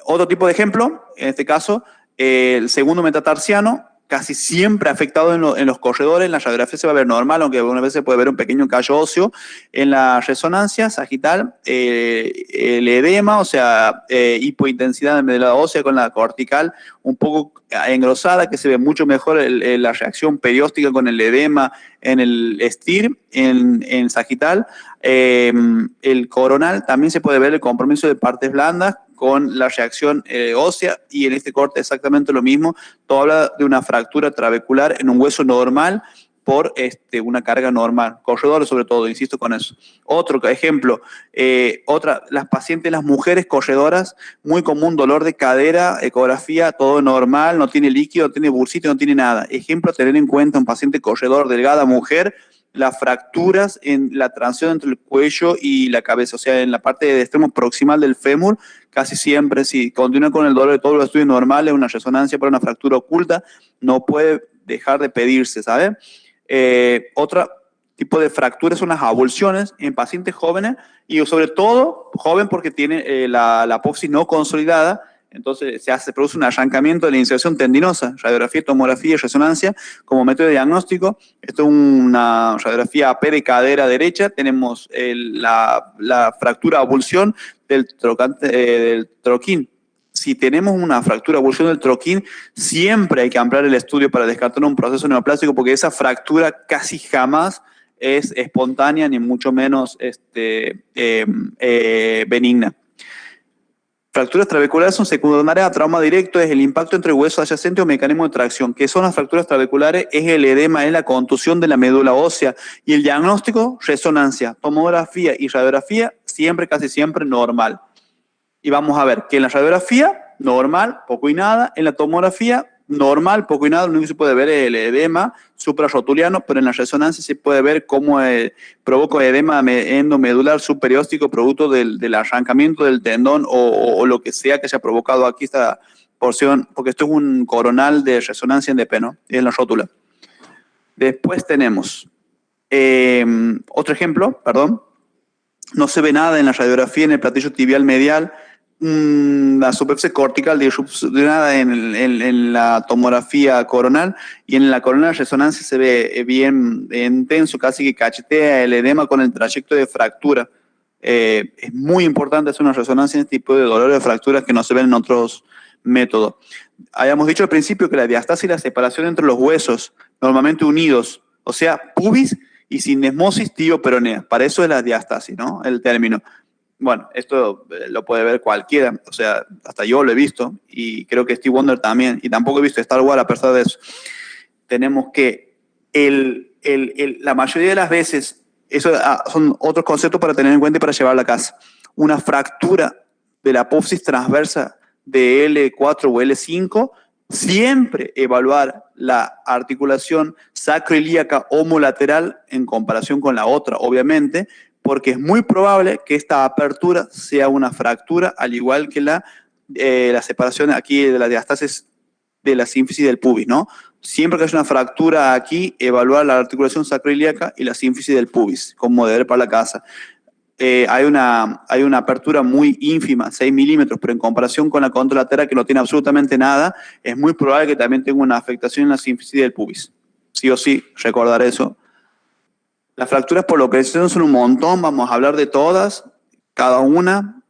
otro tipo de ejemplo, en este caso, el segundo metatarsiano, casi siempre afectado en los corredores. En la radiografía se va a ver normal, aunque algunas veces se puede ver un pequeño callo óseo. En la resonancia sagital, el edema, o sea, hipointensidad de médula ósea con la cortical un poco engrosada, que se ve mucho mejor la reacción perióstica con el edema en el STIR, en sagital. El coronal también se puede ver el compromiso de partes blandas con la reacción ósea, y en este corte exactamente lo mismo. Todo habla de una fractura trabecular en un hueso normal por una carga normal, corredores sobre todo, insisto con eso. Otro ejemplo, las pacientes, las mujeres corredoras, muy común dolor de cadera, ecografía, todo normal, no tiene líquido, no tiene bursito, no tiene nada. Ejemplo a tener en cuenta, un paciente corredor, delgada, mujer, las fracturas en la transición entre el cuello y la cabeza, o sea, en la parte de extremo proximal del fémur, casi siempre, si continúa con el dolor de todos los estudios normales, una resonancia para una fractura oculta, no puede dejar de pedirse, ¿sabes? Otro tipo de fracturas son las avulsiones en pacientes jóvenes, y sobre todo joven porque tiene la apopsis no consolidada. Entonces se produce un arrancamiento de la inserción tendinosa, radiografía, tomografía y resonancia como método de diagnóstico. Esto es una radiografía AP de cadera derecha. Tenemos la fractura avulsión del troquín. Si tenemos una fractura avulsión del troquín, siempre hay que ampliar el estudio para descartar un proceso neoplásico, porque esa fractura casi jamás es espontánea ni mucho menos benigna. Fracturas trabeculares son secundarias a trauma directo, es el impacto entre huesos adyacentes o mecanismo de tracción. ¿Qué son las fracturas trabeculares? Es el edema, es la contusión de la médula ósea. Y el diagnóstico, resonancia, tomografía y radiografía, siempre, casi siempre normal. Y vamos a ver que en la radiografía, normal, poco y nada. En la tomografía, normal, poco y nada, lo único que se puede ver es el edema suprarrotuliano, pero en la resonancia se puede ver cómo provoca edema endomedular subperióstico producto del arrancamiento del tendón o lo que sea que haya provocado aquí esta porción, porque esto es un coronal de resonancia en DP, ¿no? En la rótula. Después tenemos otro ejemplo, perdón. No se ve nada en la radiografía en el platillo tibial medial, la superficie cortical disrupcionada en la tomografía coronal, y en la coronal resonancia se ve bien intenso, casi que cachetea el edema con el trayecto de fractura. Es muy importante hacer una resonancia en este tipo de dolores de fracturas que no se ven en otros métodos. Habíamos dicho al principio que la diastasis y la separación entre los huesos, normalmente unidos, o sea, pubis y syndesmosis tibio-peronea. Para eso es la diastasis, ¿no? El término. Bueno, esto lo puede ver cualquiera, o sea, hasta yo lo he visto, y creo que Steve Wonder también, y tampoco he visto Star Wars a pesar de eso. Tenemos que la mayoría de las veces, eso son otros conceptos para tener en cuenta y para llevar a la casa. Una fractura de la apófisis transversa de L4 o L5, siempre evaluar la articulación sacroiliaca homolateral en comparación con la otra, obviamente, porque es muy probable que esta apertura sea una fractura, al igual que la separación aquí de la diastasis de la sínfisis del pubis, ¿no? Siempre que haya una fractura aquí, evaluar la articulación sacroiliaca y la sínfisis del pubis, como deber para la casa. Hay una apertura muy ínfima, 6 milímetros, pero en comparación con la contralateral que no tiene absolutamente nada, es muy probable que también tenga una afectación en la sínfisis del pubis. Sí o sí, recordar eso. Las fracturas por localización son un montón, vamos a hablar de todas, cada una,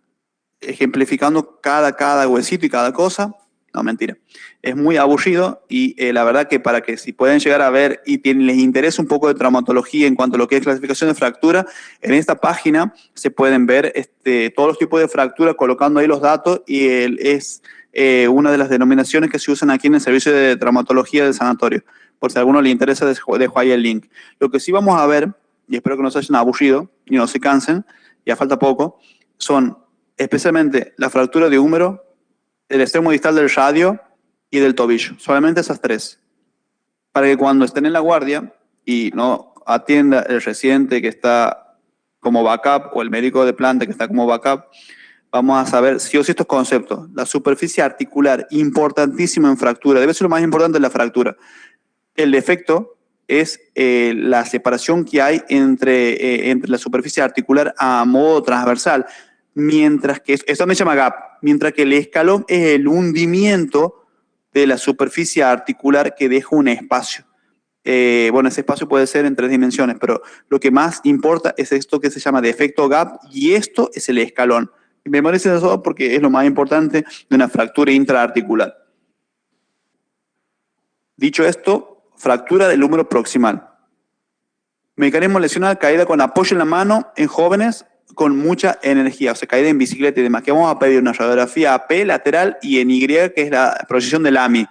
ejemplificando cada huesito y cada cosa. No, mentira. Es muy aburrido y la verdad que para que si pueden llegar a ver y les interesa un poco de traumatología en cuanto a lo que es clasificación de fractura, en esta página se pueden ver todos los tipos de fractura colocando ahí los datos, y es una de las denominaciones que se usan aquí en el servicio de traumatología del sanatorio. Por si a alguno le interesa, dejo ahí el link. Lo que sí vamos a ver, y espero que no se hayan aburrido y no se cansen, ya falta poco, son especialmente la fractura de húmero, el extremo distal del radio y del tobillo. Solamente esas tres. Para que cuando estén en la guardia y no atienda el residente que está como backup o el médico de planta que está como backup, vamos a saber sí o sí estos conceptos. La superficie articular, importantísimo en fractura, debe ser lo más importante en la fractura. El defecto es la separación que hay entre la superficie articular a modo transversal. Mientras que, esto me llama gap, mientras que el escalón es el hundimiento de la superficie articular que deja un espacio. Bueno, ese espacio puede ser en 3 dimensiones, pero lo que más importa es esto que se llama defecto gap, y esto es el escalón. Me parece eso porque es lo más importante de una fractura intraarticular. Dicho esto, fractura del húmero proximal. Mecanismo lesional, caída con apoyo en la mano en jóvenes con mucha energía, o sea, caída en bicicleta y demás, que vamos a pedir una radiografía AP lateral y en Y, que es la proyección del AMI.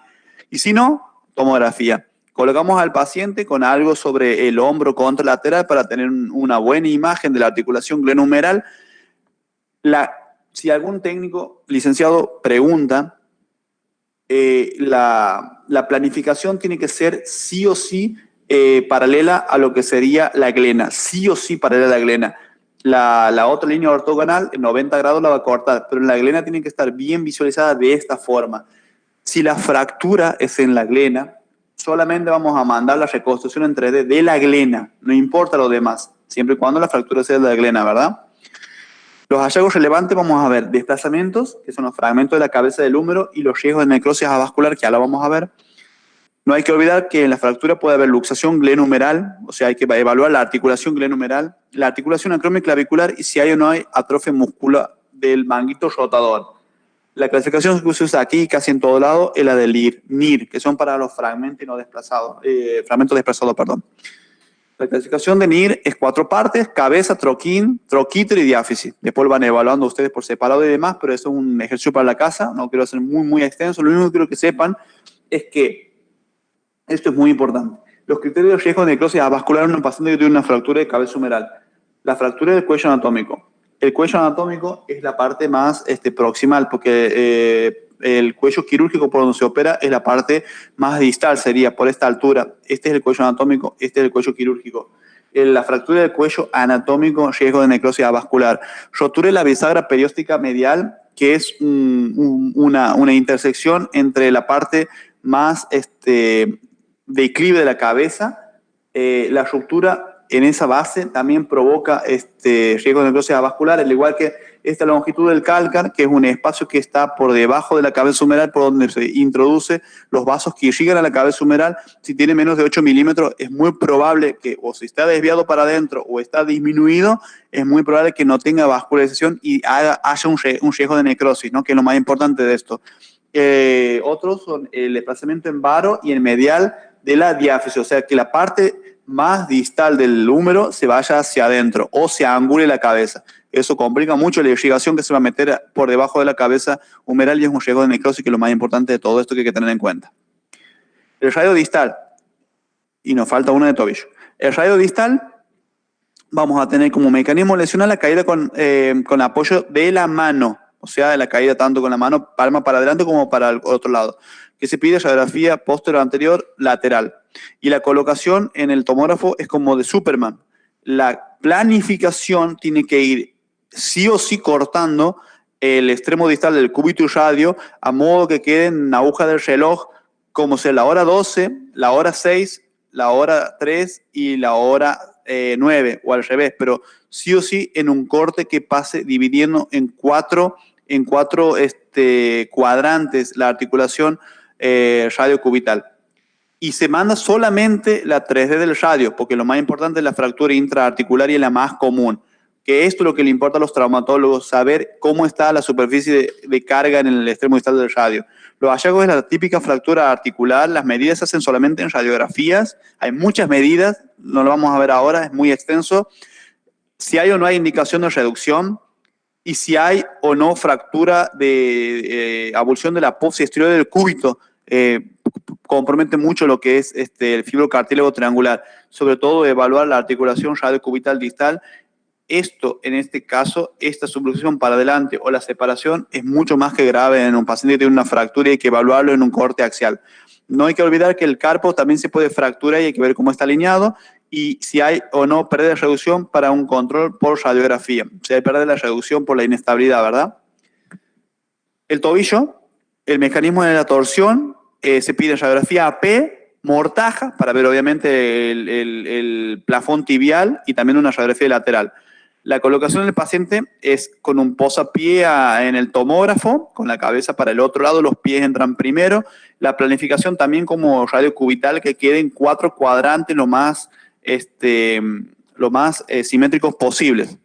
Y si no, tomografía. Colocamos al paciente con algo sobre el hombro contralateral para tener una buena imagen de la articulación glenohumeral. Si algún técnico licenciado pregunta, la planificación tiene que ser sí o sí paralela a lo que sería la glena, sí o sí paralela a la glena. La otra línea ortogonal, en 90 grados la va a cortar, pero la glena tiene que estar bien visualizada de esta forma. Si la fractura es en la glena, solamente vamos a mandar la reconstrucción en 3D de la glena, no importa lo demás, siempre y cuando la fractura sea de la glena, ¿verdad? Los hallazgos relevantes vamos a ver desplazamientos, que son los fragmentos de la cabeza del húmero, y los riesgos de necrosis avascular, que ya lo vamos a ver. No hay que olvidar que en la fractura puede haber luxación glenohumeral, o sea, hay que evaluar la articulación glenohumeral, la articulación acromioclavicular y si hay o no hay atrofia muscular del manguito rotador. La clasificación que se usa aquí casi en todo lado es la del NIR, que son para los fragmentos no desplazados, perdón. La clasificación de NIR es 4 partes: cabeza, troquín, troquíter y diáfisis. Después van evaluando ustedes por separado y demás, pero eso es un ejercicio para la casa, no quiero hacer muy extenso. Lo único que quiero que sepan es que esto es muy importante. Los criterios de riesgo de necrosis avascular en un paciente que tiene una fractura de cabeza humeral. La fractura del cuello anatómico. El cuello anatómico es la parte más proximal, porque el cuello quirúrgico por donde se opera es la parte más distal, sería por esta altura. Este es el cuello anatómico, este es el cuello quirúrgico. La fractura del cuello anatómico, riesgo de necrosis avascular. Rotura de la bisagra perióstica medial, que es una intersección entre la parte más declive de la cabeza. La ruptura en esa base también provoca riesgo de necrosis avascular, al igual que esta longitud del cálcar, que es un espacio que está por debajo de la cabeza humeral, por donde se introduce los vasos que irrigan a la cabeza humeral. Si tiene menos de 8 milímetros, es muy probable que, o si está desviado para adentro o está disminuido, es muy probable que no tenga vascularización y haya un riesgo de necrosis, ¿no? Que es lo más importante de esto. Otros son el desplazamiento en varo y el medial de la diáfisis, o sea, que la parte más distal del húmero se vaya hacia adentro o se angule la cabeza. Eso complica mucho la irrigación que se va a meter por debajo de la cabeza humeral y es un riesgo de necrosis, que es lo más importante de todo esto que hay que tener en cuenta. El radio distal, y nos falta uno de tobillo. El radio distal, vamos a tener como mecanismo lesional la caída con apoyo de la mano, o sea, de la caída tanto con la mano palma para adelante como para el otro lado, que se pide radiografía posterior anterior lateral. Y la colocación en el tomógrafo es como de Superman. La planificación tiene que ir sí o sí cortando el extremo distal del cúbito y radio a modo que quede en la aguja del reloj como sea la hora 12, la hora 6, la hora 3 y la hora 9 o al revés, pero sí o sí en un corte que pase dividiendo en cuatro cuadrantes la articulación radiocubital. Y se manda solamente la 3D del radio, porque lo más importante es la fractura intraarticular y es la más común. Que esto es lo que le importa a los traumatólogos, saber cómo está la superficie de carga en el extremo distal del radio. Los hallazgos de la típica fractura articular, las medidas se hacen solamente en radiografías, hay muchas medidas, no lo vamos a ver ahora, es muy extenso. Si hay o no hay indicación de reducción, y si hay o no fractura de avulsión de la apófisis exterior del cúbito, compromete mucho lo que es el fibrocartílago triangular, sobre todo evaluar la articulación radiocubital distal. Esto, en este caso, esta subluxación para adelante o la separación es mucho más que grave en un paciente que tiene una fractura y hay que evaluarlo en un corte axial. No hay que olvidar que el carpo también se puede fracturar y hay que ver cómo está alineado y si hay o no pérdida de reducción para un control por radiografía. Si hay pérdida de la reducción por la inestabilidad, ¿verdad? El tobillo, el mecanismo de la torsión, se pide radiografía AP, mortaja, para ver obviamente el plafón tibial y también una radiografía lateral. La colocación del paciente es con un posapié en el tomógrafo, con la cabeza para el otro lado, los pies entran primero. La planificación también como radiocubital, que queden 4 cuadrantes lo más simétricos posibles.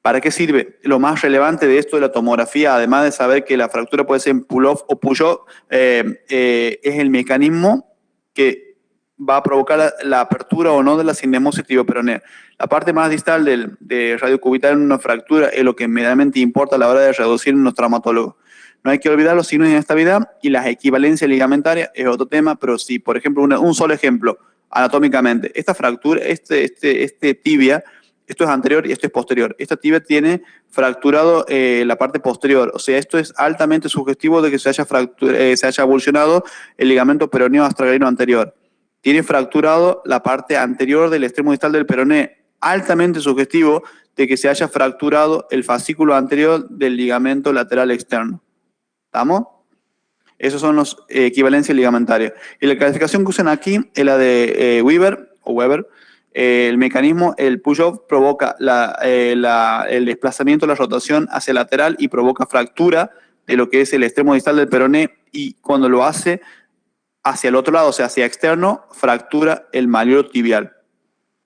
¿Para qué sirve? Lo más relevante de esto de la tomografía, además de saber que la fractura puede ser en pull-off o push-off, es el mecanismo que va a provocar la apertura o no de la cinemosis tibioperonea. La parte más distal de radiocubital en una fractura es lo que medianamente importa a la hora de reducir en los traumatólogos. No hay que olvidar los signos de inestabilidad y las equivalencias ligamentarias es otro tema, pero sí, por ejemplo, un solo ejemplo, anatómicamente, esta fractura, tibia, esto es anterior y esto es posterior. Esta tibia tiene fracturado la parte posterior. O sea, esto es altamente sugestivo de que se haya avulsionado el ligamento peroneo astragalino anterior. Tiene fracturado la parte anterior del extremo distal del peroné. Altamente sugestivo de que se haya fracturado el fascículo anterior del ligamento lateral externo. ¿Estamos? Esos son los equivalencias ligamentarias. Y la clasificación que usan aquí es la de Weber o Weber. El mecanismo, el push-off provoca el desplazamiento, la rotación hacia lateral y provoca fractura de lo que es el extremo distal del peroné y cuando lo hace hacia el otro lado, o sea, hacia externo, fractura el malleolo tibial.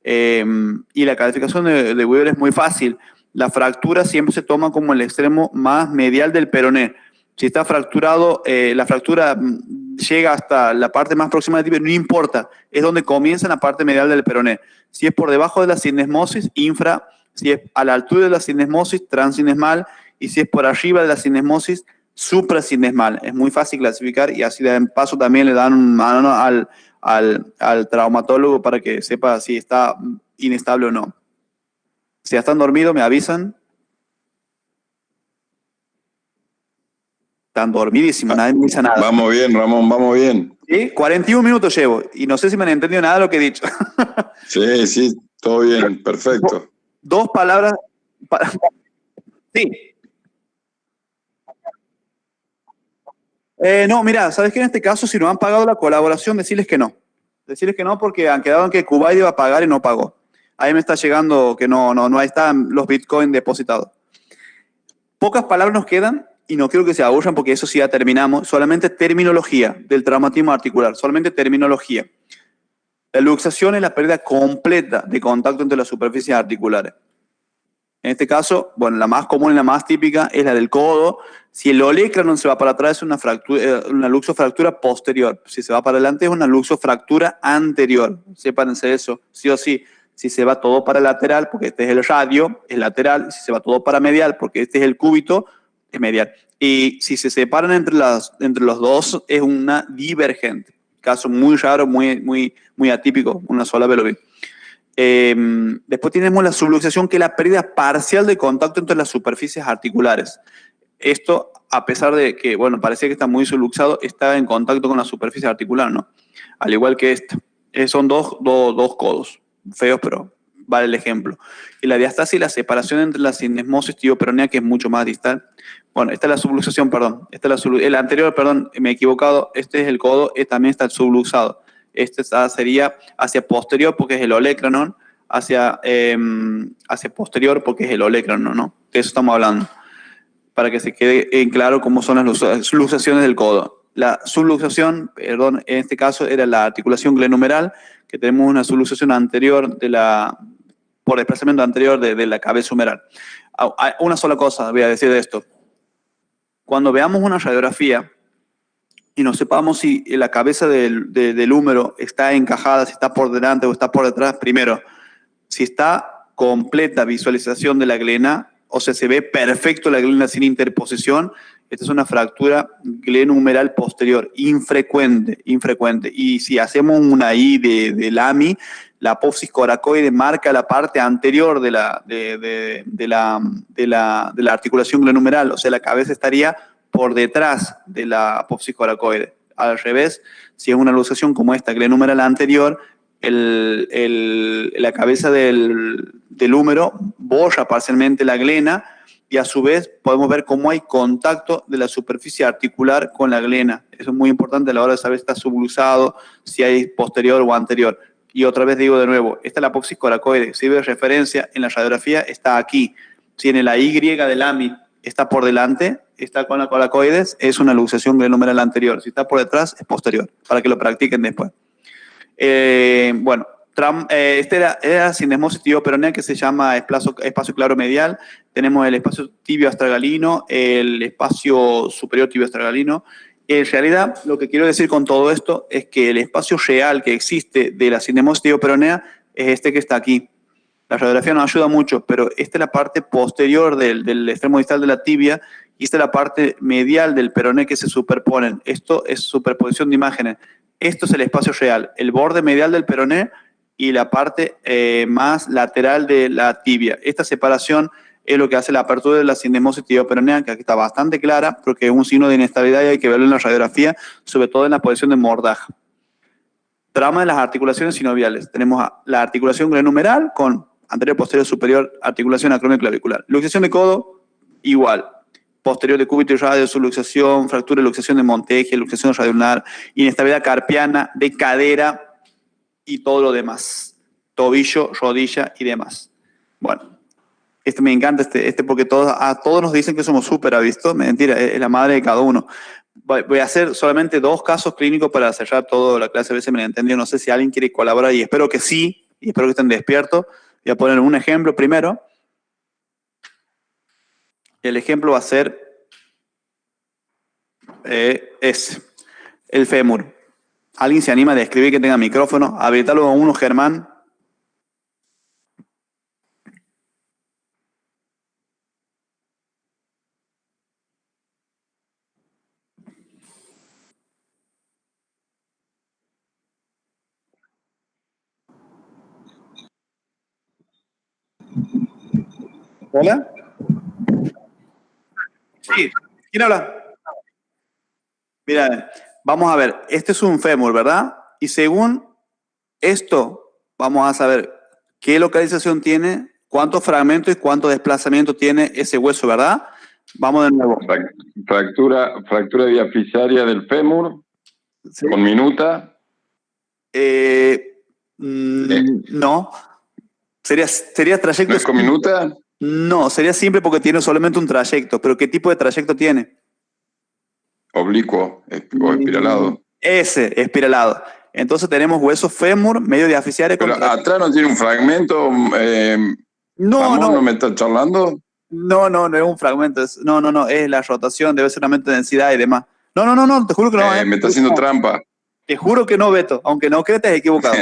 Y la calificación de Weber es muy fácil. La fractura siempre se toma como el extremo más medial del peroné. Si está fracturado, la fractura llega hasta la parte más próxima del tibia, no importa, es donde comienza la parte medial del peroné. Si es por debajo de la sinesmosis, infra, si es a la altura de la sinesmosis, transinesmal, y si es por arriba de la sinesmosis, suprasinesmal. Es muy fácil clasificar y así de paso también le dan un mano al traumatólogo para que sepa si está inestable o no. Si ya están dormidos, me avisan. Están dormidísimos, nadie me dice nada. Vamos bien, Ramón, vamos bien. ¿Sí? 41 minutos llevo y no sé si me han entendido nada de lo que he dicho. Sí, todo bien, perfecto. Dos palabras. Sí. No, mira, ¿sabes qué? En este caso, si no han pagado la colaboración, decirles que no. Decirles que no porque han quedado en que Kuwait iba a pagar y no pagó. Ahí me está llegando que no están los Bitcoin depositados. Pocas palabras nos quedan y no quiero que se aburran porque eso sí ya terminamos. Solamente terminología del traumatismo articular, solamente terminología. La luxación es la pérdida completa de contacto entre las superficies articulares. En este caso, bueno, la más común y la más típica es la del codo. Si el olecranon se va para atrás es una luxofractura posterior. Si se va para adelante es una luxofractura anterior. Sépanse eso, sí o sí. Si se va todo para lateral, porque este es el radio, es lateral. Si se va todo para medial, porque este es el cúbito, es medial. Y si se separan entre los dos, es una divergente. Caso muy raro, muy atípico, una sola velocidad. Después tenemos la subluxación, que es la pérdida parcial de contacto entre las superficies articulares. Esto, a pesar de que, bueno, parecía que está muy subluxado, está en contacto con la superficie articular, ¿no? Al igual que esta. Son dos codos, feos, pero vale el ejemplo. Y la diastasis y la separación entre la sinesmosis tibioperonea, que es mucho más distal. Bueno, esta es la subluxación, perdón. El anterior, perdón, me he equivocado. Este es el codo, también está subluxado. Este sería hacia posterior porque es el olecranon, hacia posterior porque es el olecranon, ¿no? De eso estamos hablando. Para que se quede en claro cómo son las luxaciones del codo. La subluxación, perdón, en este caso era la articulación glenumeral, que tenemos una subluxación anterior por desplazamiento anterior de la cabeza humeral. Una sola cosa voy a decir de esto. Cuando veamos una radiografía y no sepamos si la cabeza del húmero está encajada, si está por delante o está por detrás, primero, si está completa visualización de la glena, o sea, se ve perfecto la glena sin interposición, esta es una fractura glenumeral posterior, infrecuente. Y si hacemos una I de LAMI, la apófisis coracoide marca la parte anterior de la articulación glenumeral, o sea, la cabeza estaría por detrás de la apófisis coracoide. Al revés, si es una luxación como esta, glenumeral anterior, la cabeza del húmero borra parcialmente la glena y a su vez podemos ver cómo hay contacto de la superficie articular con la glena. Eso es muy importante a la hora de saber si está subluxado, si hay posterior o anterior. Y otra vez digo de nuevo, esta es la apófisis coracoide. Si ve referencia en la radiografía, está aquí. Si en la Y del AMI está por delante, está con la coracoides, es una luxación glenumeral anterior. Si está por detrás, es posterior, para que lo practiquen después. Bueno, esta era sinesmosis tibioperonea, que se llama espacio claro medial. Tenemos el espacio tibio astragalino, el espacio superior tibio astragalino. En realidad, lo que quiero decir con todo esto es que el espacio real que existe de la sinesmosis tibioperonea es este que está aquí. La radiografía nos ayuda mucho, pero esta es la parte posterior del extremo distal de la tibia y esta es la parte medial del peroné que se superponen. Esto es superposición de imágenes. Esto es el espacio real, el borde medial del peroné y la parte más lateral de la tibia. Esta separación es lo que hace la apertura de la sinesmosis tibioperonea, que aquí está bastante clara, porque es un signo de inestabilidad y hay que verlo en la radiografía, sobre todo en la posición de mordaja. Trauma de las articulaciones sinoviales. Tenemos la articulación glenumeral con anterior, posterior, superior, articulación acromioclavicular. Luxación de codo, igual. Posterior de cúbito y radio, subluxación, fractura y luxación de Montegia, luxación radioulnar, inestabilidad carpiana, de cadera y todo lo demás. Tobillo, rodilla y demás. Bueno, me encanta porque a todos nos dicen que somos súper, ¿visto? Mentira, es la madre de cada uno. Voy a hacer solamente 2 casos clínicos para cerrar toda la clase, a veces me la entendió. No sé si alguien quiere colaborar y espero que sí, y espero que estén despiertos. Voy a poner un ejemplo primero. El ejemplo va a ser el fémur. ¿Alguien se anima a describir que tenga micrófono? Habilitarlo a uno, Germán. ¿Hola? Sí. ¿Quién habla? Mira, vamos a ver, este es un fémur, ¿verdad? Y según esto, vamos a saber qué localización tiene, cuántos fragmentos y cuánto desplazamiento tiene ese hueso, ¿verdad? Vamos de nuevo. Fractura diafisaria del fémur, ¿Sí? con minuta. No. ¿Sería trayecto? ¿No es con minuta? No, sería simple porque tiene solamente un trayecto. ¿Pero qué tipo de trayecto tiene? Oblicuo o espiralado. Ese, espiralado. Entonces tenemos hueso fémur, medio diafisario. Pero atrás no tiene un fragmento. ¿No me estás charlando? No es un fragmento. No, es la rotación, debe ser una mente de densidad y demás. No, te juro que no. Me está haciendo trampa. Te juro que no, Beto. Aunque no creas, te has equivocado.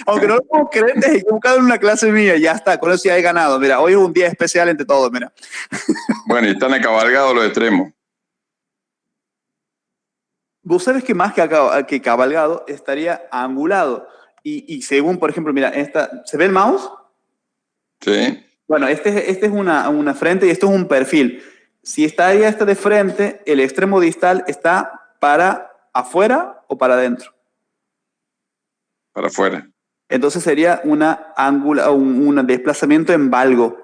Aunque no lo puedo creer, te has equivocado en una clase mía. Ya está, con eso ya he ganado. Mira, hoy es un día especial entre todos, mira. Bueno, y están acabalgados los extremos. Vos sabés que más que cabalgado estaría angulado. Y según, por ejemplo, mira, ¿se ve el mouse? Sí. Bueno, este es una frente y esto es un perfil. Si estaría de frente, el extremo distal está para afuera o para adentro. Para afuera. Entonces sería un desplazamiento en valgo.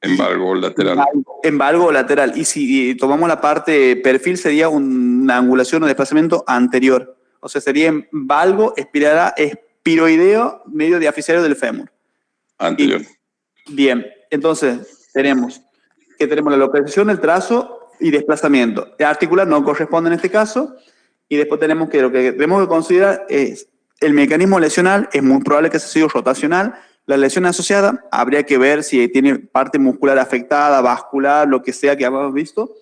En valgo lateral. En valgo lateral. Y si tomamos la parte perfil, sería una angulación o desplazamiento anterior. O sea, sería en valgo espiroideo medio diafisario del fémur. Anterior. Bien, entonces tenemos la localización, el trazo y desplazamiento. Articular no corresponde en este caso. Y después tenemos lo que tenemos que considerar es el mecanismo lesional. Es muy probable que sea sido rotacional. La lesión asociada, habría que ver si tiene parte muscular afectada, vascular, lo que sea que hayamos visto.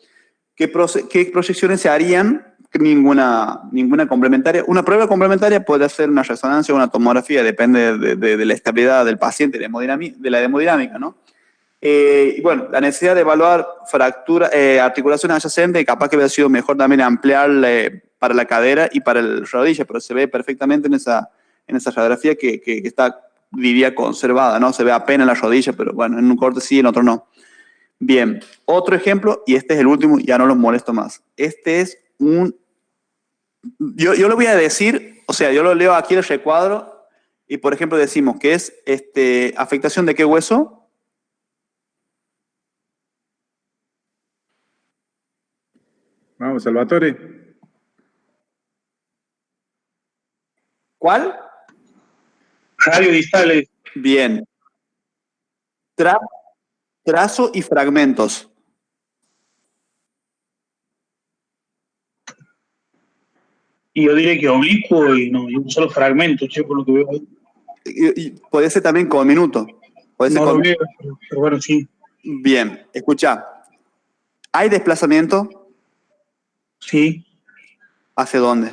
¿Qué proyecciones se harían? Ninguna complementaria. Una prueba complementaria puede ser una resonancia o una tomografía, depende de la estabilidad del paciente, de la hemodinámica, ¿no? Y bueno, la necesidad de evaluar fractura, articulaciones adyacentes, capaz que hubiera sido mejor también ampliarle para la cadera y para el rodilla, pero se ve perfectamente en esa radiografía que está, diría, conservada, ¿no? Se ve apenas la rodilla, pero bueno, en un corte sí, en otro no. Bien, otro ejemplo, y este es el último, ya no los molesto más. Este es yo lo voy a decir, o sea, yo lo leo aquí en el recuadro, y por ejemplo decimos que es afectación de qué hueso. Vamos, Salvatore. ¿Cuál? Radiodistales. Bien. Trazo y fragmentos. Y yo diré que oblicuo y un solo fragmento, che, por lo que veo ahí. Y puede ser también con minuto. No lo veo, pero bueno, sí. Bien, escucha. ¿Hay desplazamiento? Sí. ¿Hacia dónde?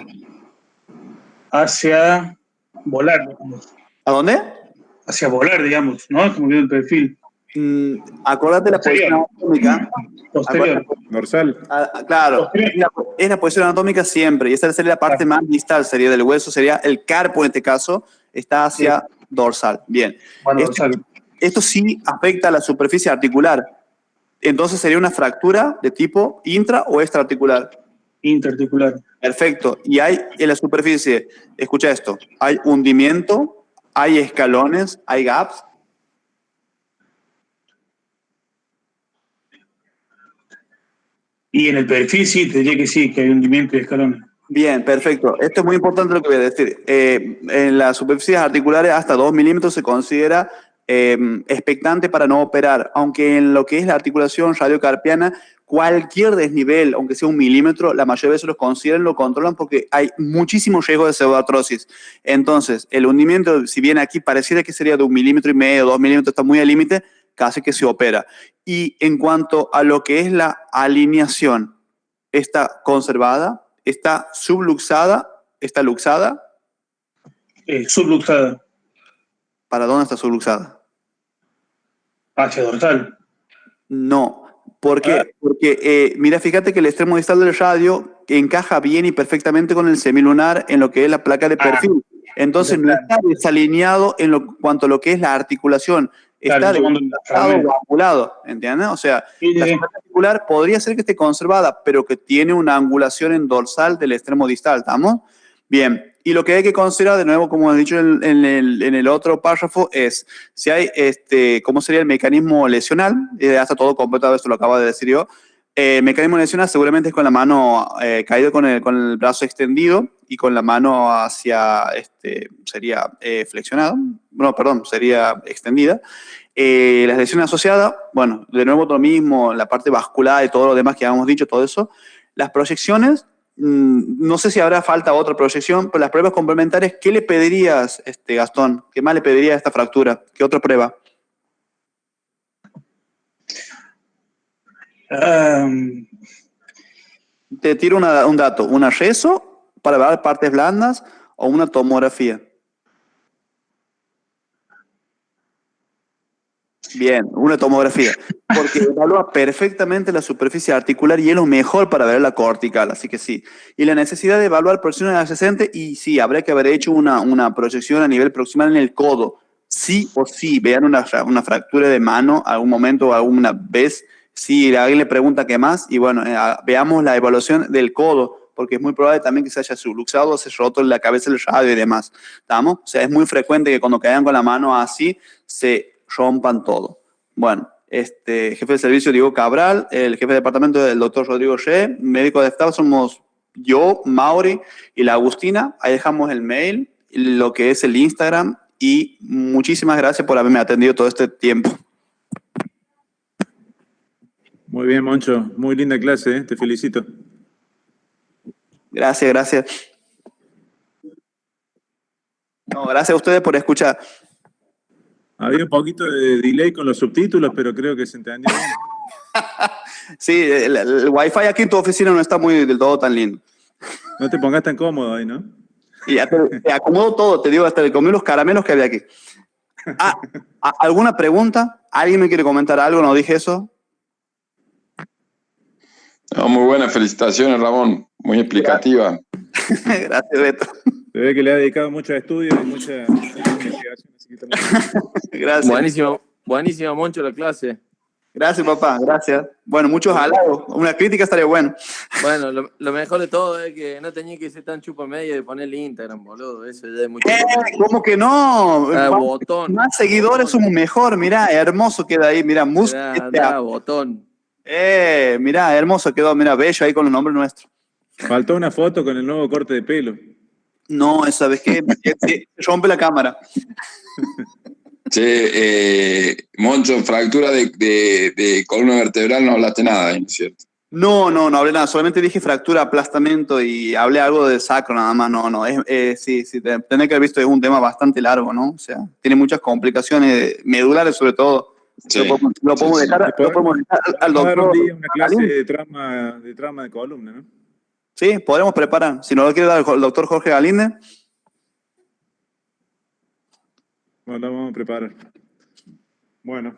Hacia volar, digamos. ¿A dónde? Hacia volar, digamos, ¿no? Como viendo el perfil. Acuérdate la posición anatómica. Posterior. Dorsal. Claro, es la posición anatómica siempre, y esa sería la parte más distal, sería del hueso, sería el carpo en este caso, está hacia dorsal. Bien. Bueno, dorsal. Esto sí afecta a la superficie articular. Entonces sería una fractura de tipo intra o extraarticular. Interarticular. Perfecto. Y hay en la superficie, escucha esto, hay hundimiento, hay escalones, hay gaps. Y en el perfil sí, te diría que sí, que hay hundimiento y escalones. Bien, perfecto. Esto es muy importante lo que voy a decir. En las superficies articulares hasta 2 milímetros se considera expectante para no operar, aunque en lo que es la articulación radiocarpiana, cualquier desnivel, aunque sea 1 milímetro, la mayoría de veces los consideran, lo controlan porque hay muchísimo riesgo de pseudoartrosis. Entonces, el hundimiento, si bien aquí pareciera que sería de 1,5 milímetros, 2 milímetros, está muy al límite, casi que se opera. Y en cuanto a lo que es la alineación, ¿está conservada? ¿Está subluxada? ¿Está luxada? Subluxada. ¿Para dónde está subluxada? Hacia dorsal. No. ¿Por qué? Porque, mira, fíjate que el extremo distal del radio encaja bien y perfectamente con el semilunar en lo que es la placa de perfil. Entonces no está desalineado en cuanto a lo que es la articulación. Claro, está tomando el desplazado fragmento. o angulado, ¿entiendes? O sea, Sí, la sí. zona articular podría ser que esté conservada, pero que tiene una angulación en dorsal del extremo distal, ¿estamos? Bien, y lo que hay que considerar, de nuevo, como he dicho en el otro párrafo, es si hay, ¿cómo sería el mecanismo lesional? Ya está todo completado, esto lo acabo de decir yo. Mecanismo lesional seguramente es con la mano caído con el brazo extendido y con la mano hacia, sería flexionado, no, perdón, sería extendida. Las lesiones asociadas, bueno, de nuevo lo mismo, la parte vascular y todo lo demás que habíamos dicho, todo eso. Las proyecciones, no sé si habrá falta otra proyección, pero las pruebas complementarias, ¿qué le pedirías, Gastón? ¿Qué más le pedirías a esta fractura? ¿Qué otra prueba? Te tiro un dato, una reso para ver partes blandas o una tomografía. Bien, una tomografía, porque evalúa perfectamente la superficie articular y es lo mejor para ver la cortical, así que sí. Y la necesidad de evaluar proyecciones adyacentes, y sí, habría que haber hecho una proyección a nivel proximal en el codo. Sí o sí, vean una fractura de mano algún momento o alguna vez, si alguien le pregunta qué más, y bueno, veamos la evaluación del codo, porque es muy probable también que se haya subluxado o se haya roto la cabeza del radio y demás. ¿Estamos? O sea, es muy frecuente que cuando caigan con la mano así, se rompan todo. Bueno, jefe de servicio Diego Cabral, el jefe de departamento del doctor Rodrigo She, médico de staff somos yo, Mauri y la Agustina. Ahí dejamos el mail, lo que es el Instagram y muchísimas gracias por haberme atendido todo este tiempo. Muy bien, Moncho. Muy linda clase, ¿eh? Te felicito. Gracias, gracias. No, gracias a ustedes por escuchar. Había un poquito de delay con los subtítulos, pero creo que se entendió bien. Sí, el wifi aquí en tu oficina no está muy del todo tan lindo. No te pongas tan cómodo ahí, ¿no? Y ya te acomodo todo, te digo, hasta le comí los caramelos que había aquí. ¿Alguna pregunta? ¿Alguien me quiere comentar algo? ¿No dije eso? No, muy buenas felicitaciones, Ramón. Muy explicativa. Gracias, Beto. Se ve que le ha dedicado mucho estudio y mucha investigación. Así que estamos... Gracias. Buenísimo, Moncho, la clase. Gracias, papá, gracias. Bueno, muchos halagos. Una crítica estaría bueno. Bueno, lo mejor de todo es que no tenía que ser tan chupa media de ponerle Instagram, boludo. Eso ya es mucho. ¿Cómo que no? Botón. Más seguidores botón. somos mejor. Mirá, hermoso queda ahí. Mirá, Botón. Mirá, hermoso quedó. Mirá, bello ahí con los nombres nuestros. Faltó una foto con el nuevo corte de pelo. No, ¿sabes qué? Se rompe la cámara. Che, Moncho, fractura de columna vertebral, no hablaste nada, ¿no es cierto? No hablé nada, solamente dije fractura, aplastamiento y hablé algo de sacro nada más, no, sí, tenés que haber visto, es un tema bastante largo, ¿no? O sea, tiene muchas complicaciones medulares sobre todo. Sí, lo podemos dejar al Vamos a dar un doctor. día una clase de trauma de columna, ¿no? Sí, podremos preparar. Si no lo quiere dar el doctor Jorge Galinde. Bueno, lo vamos a preparar. Bueno,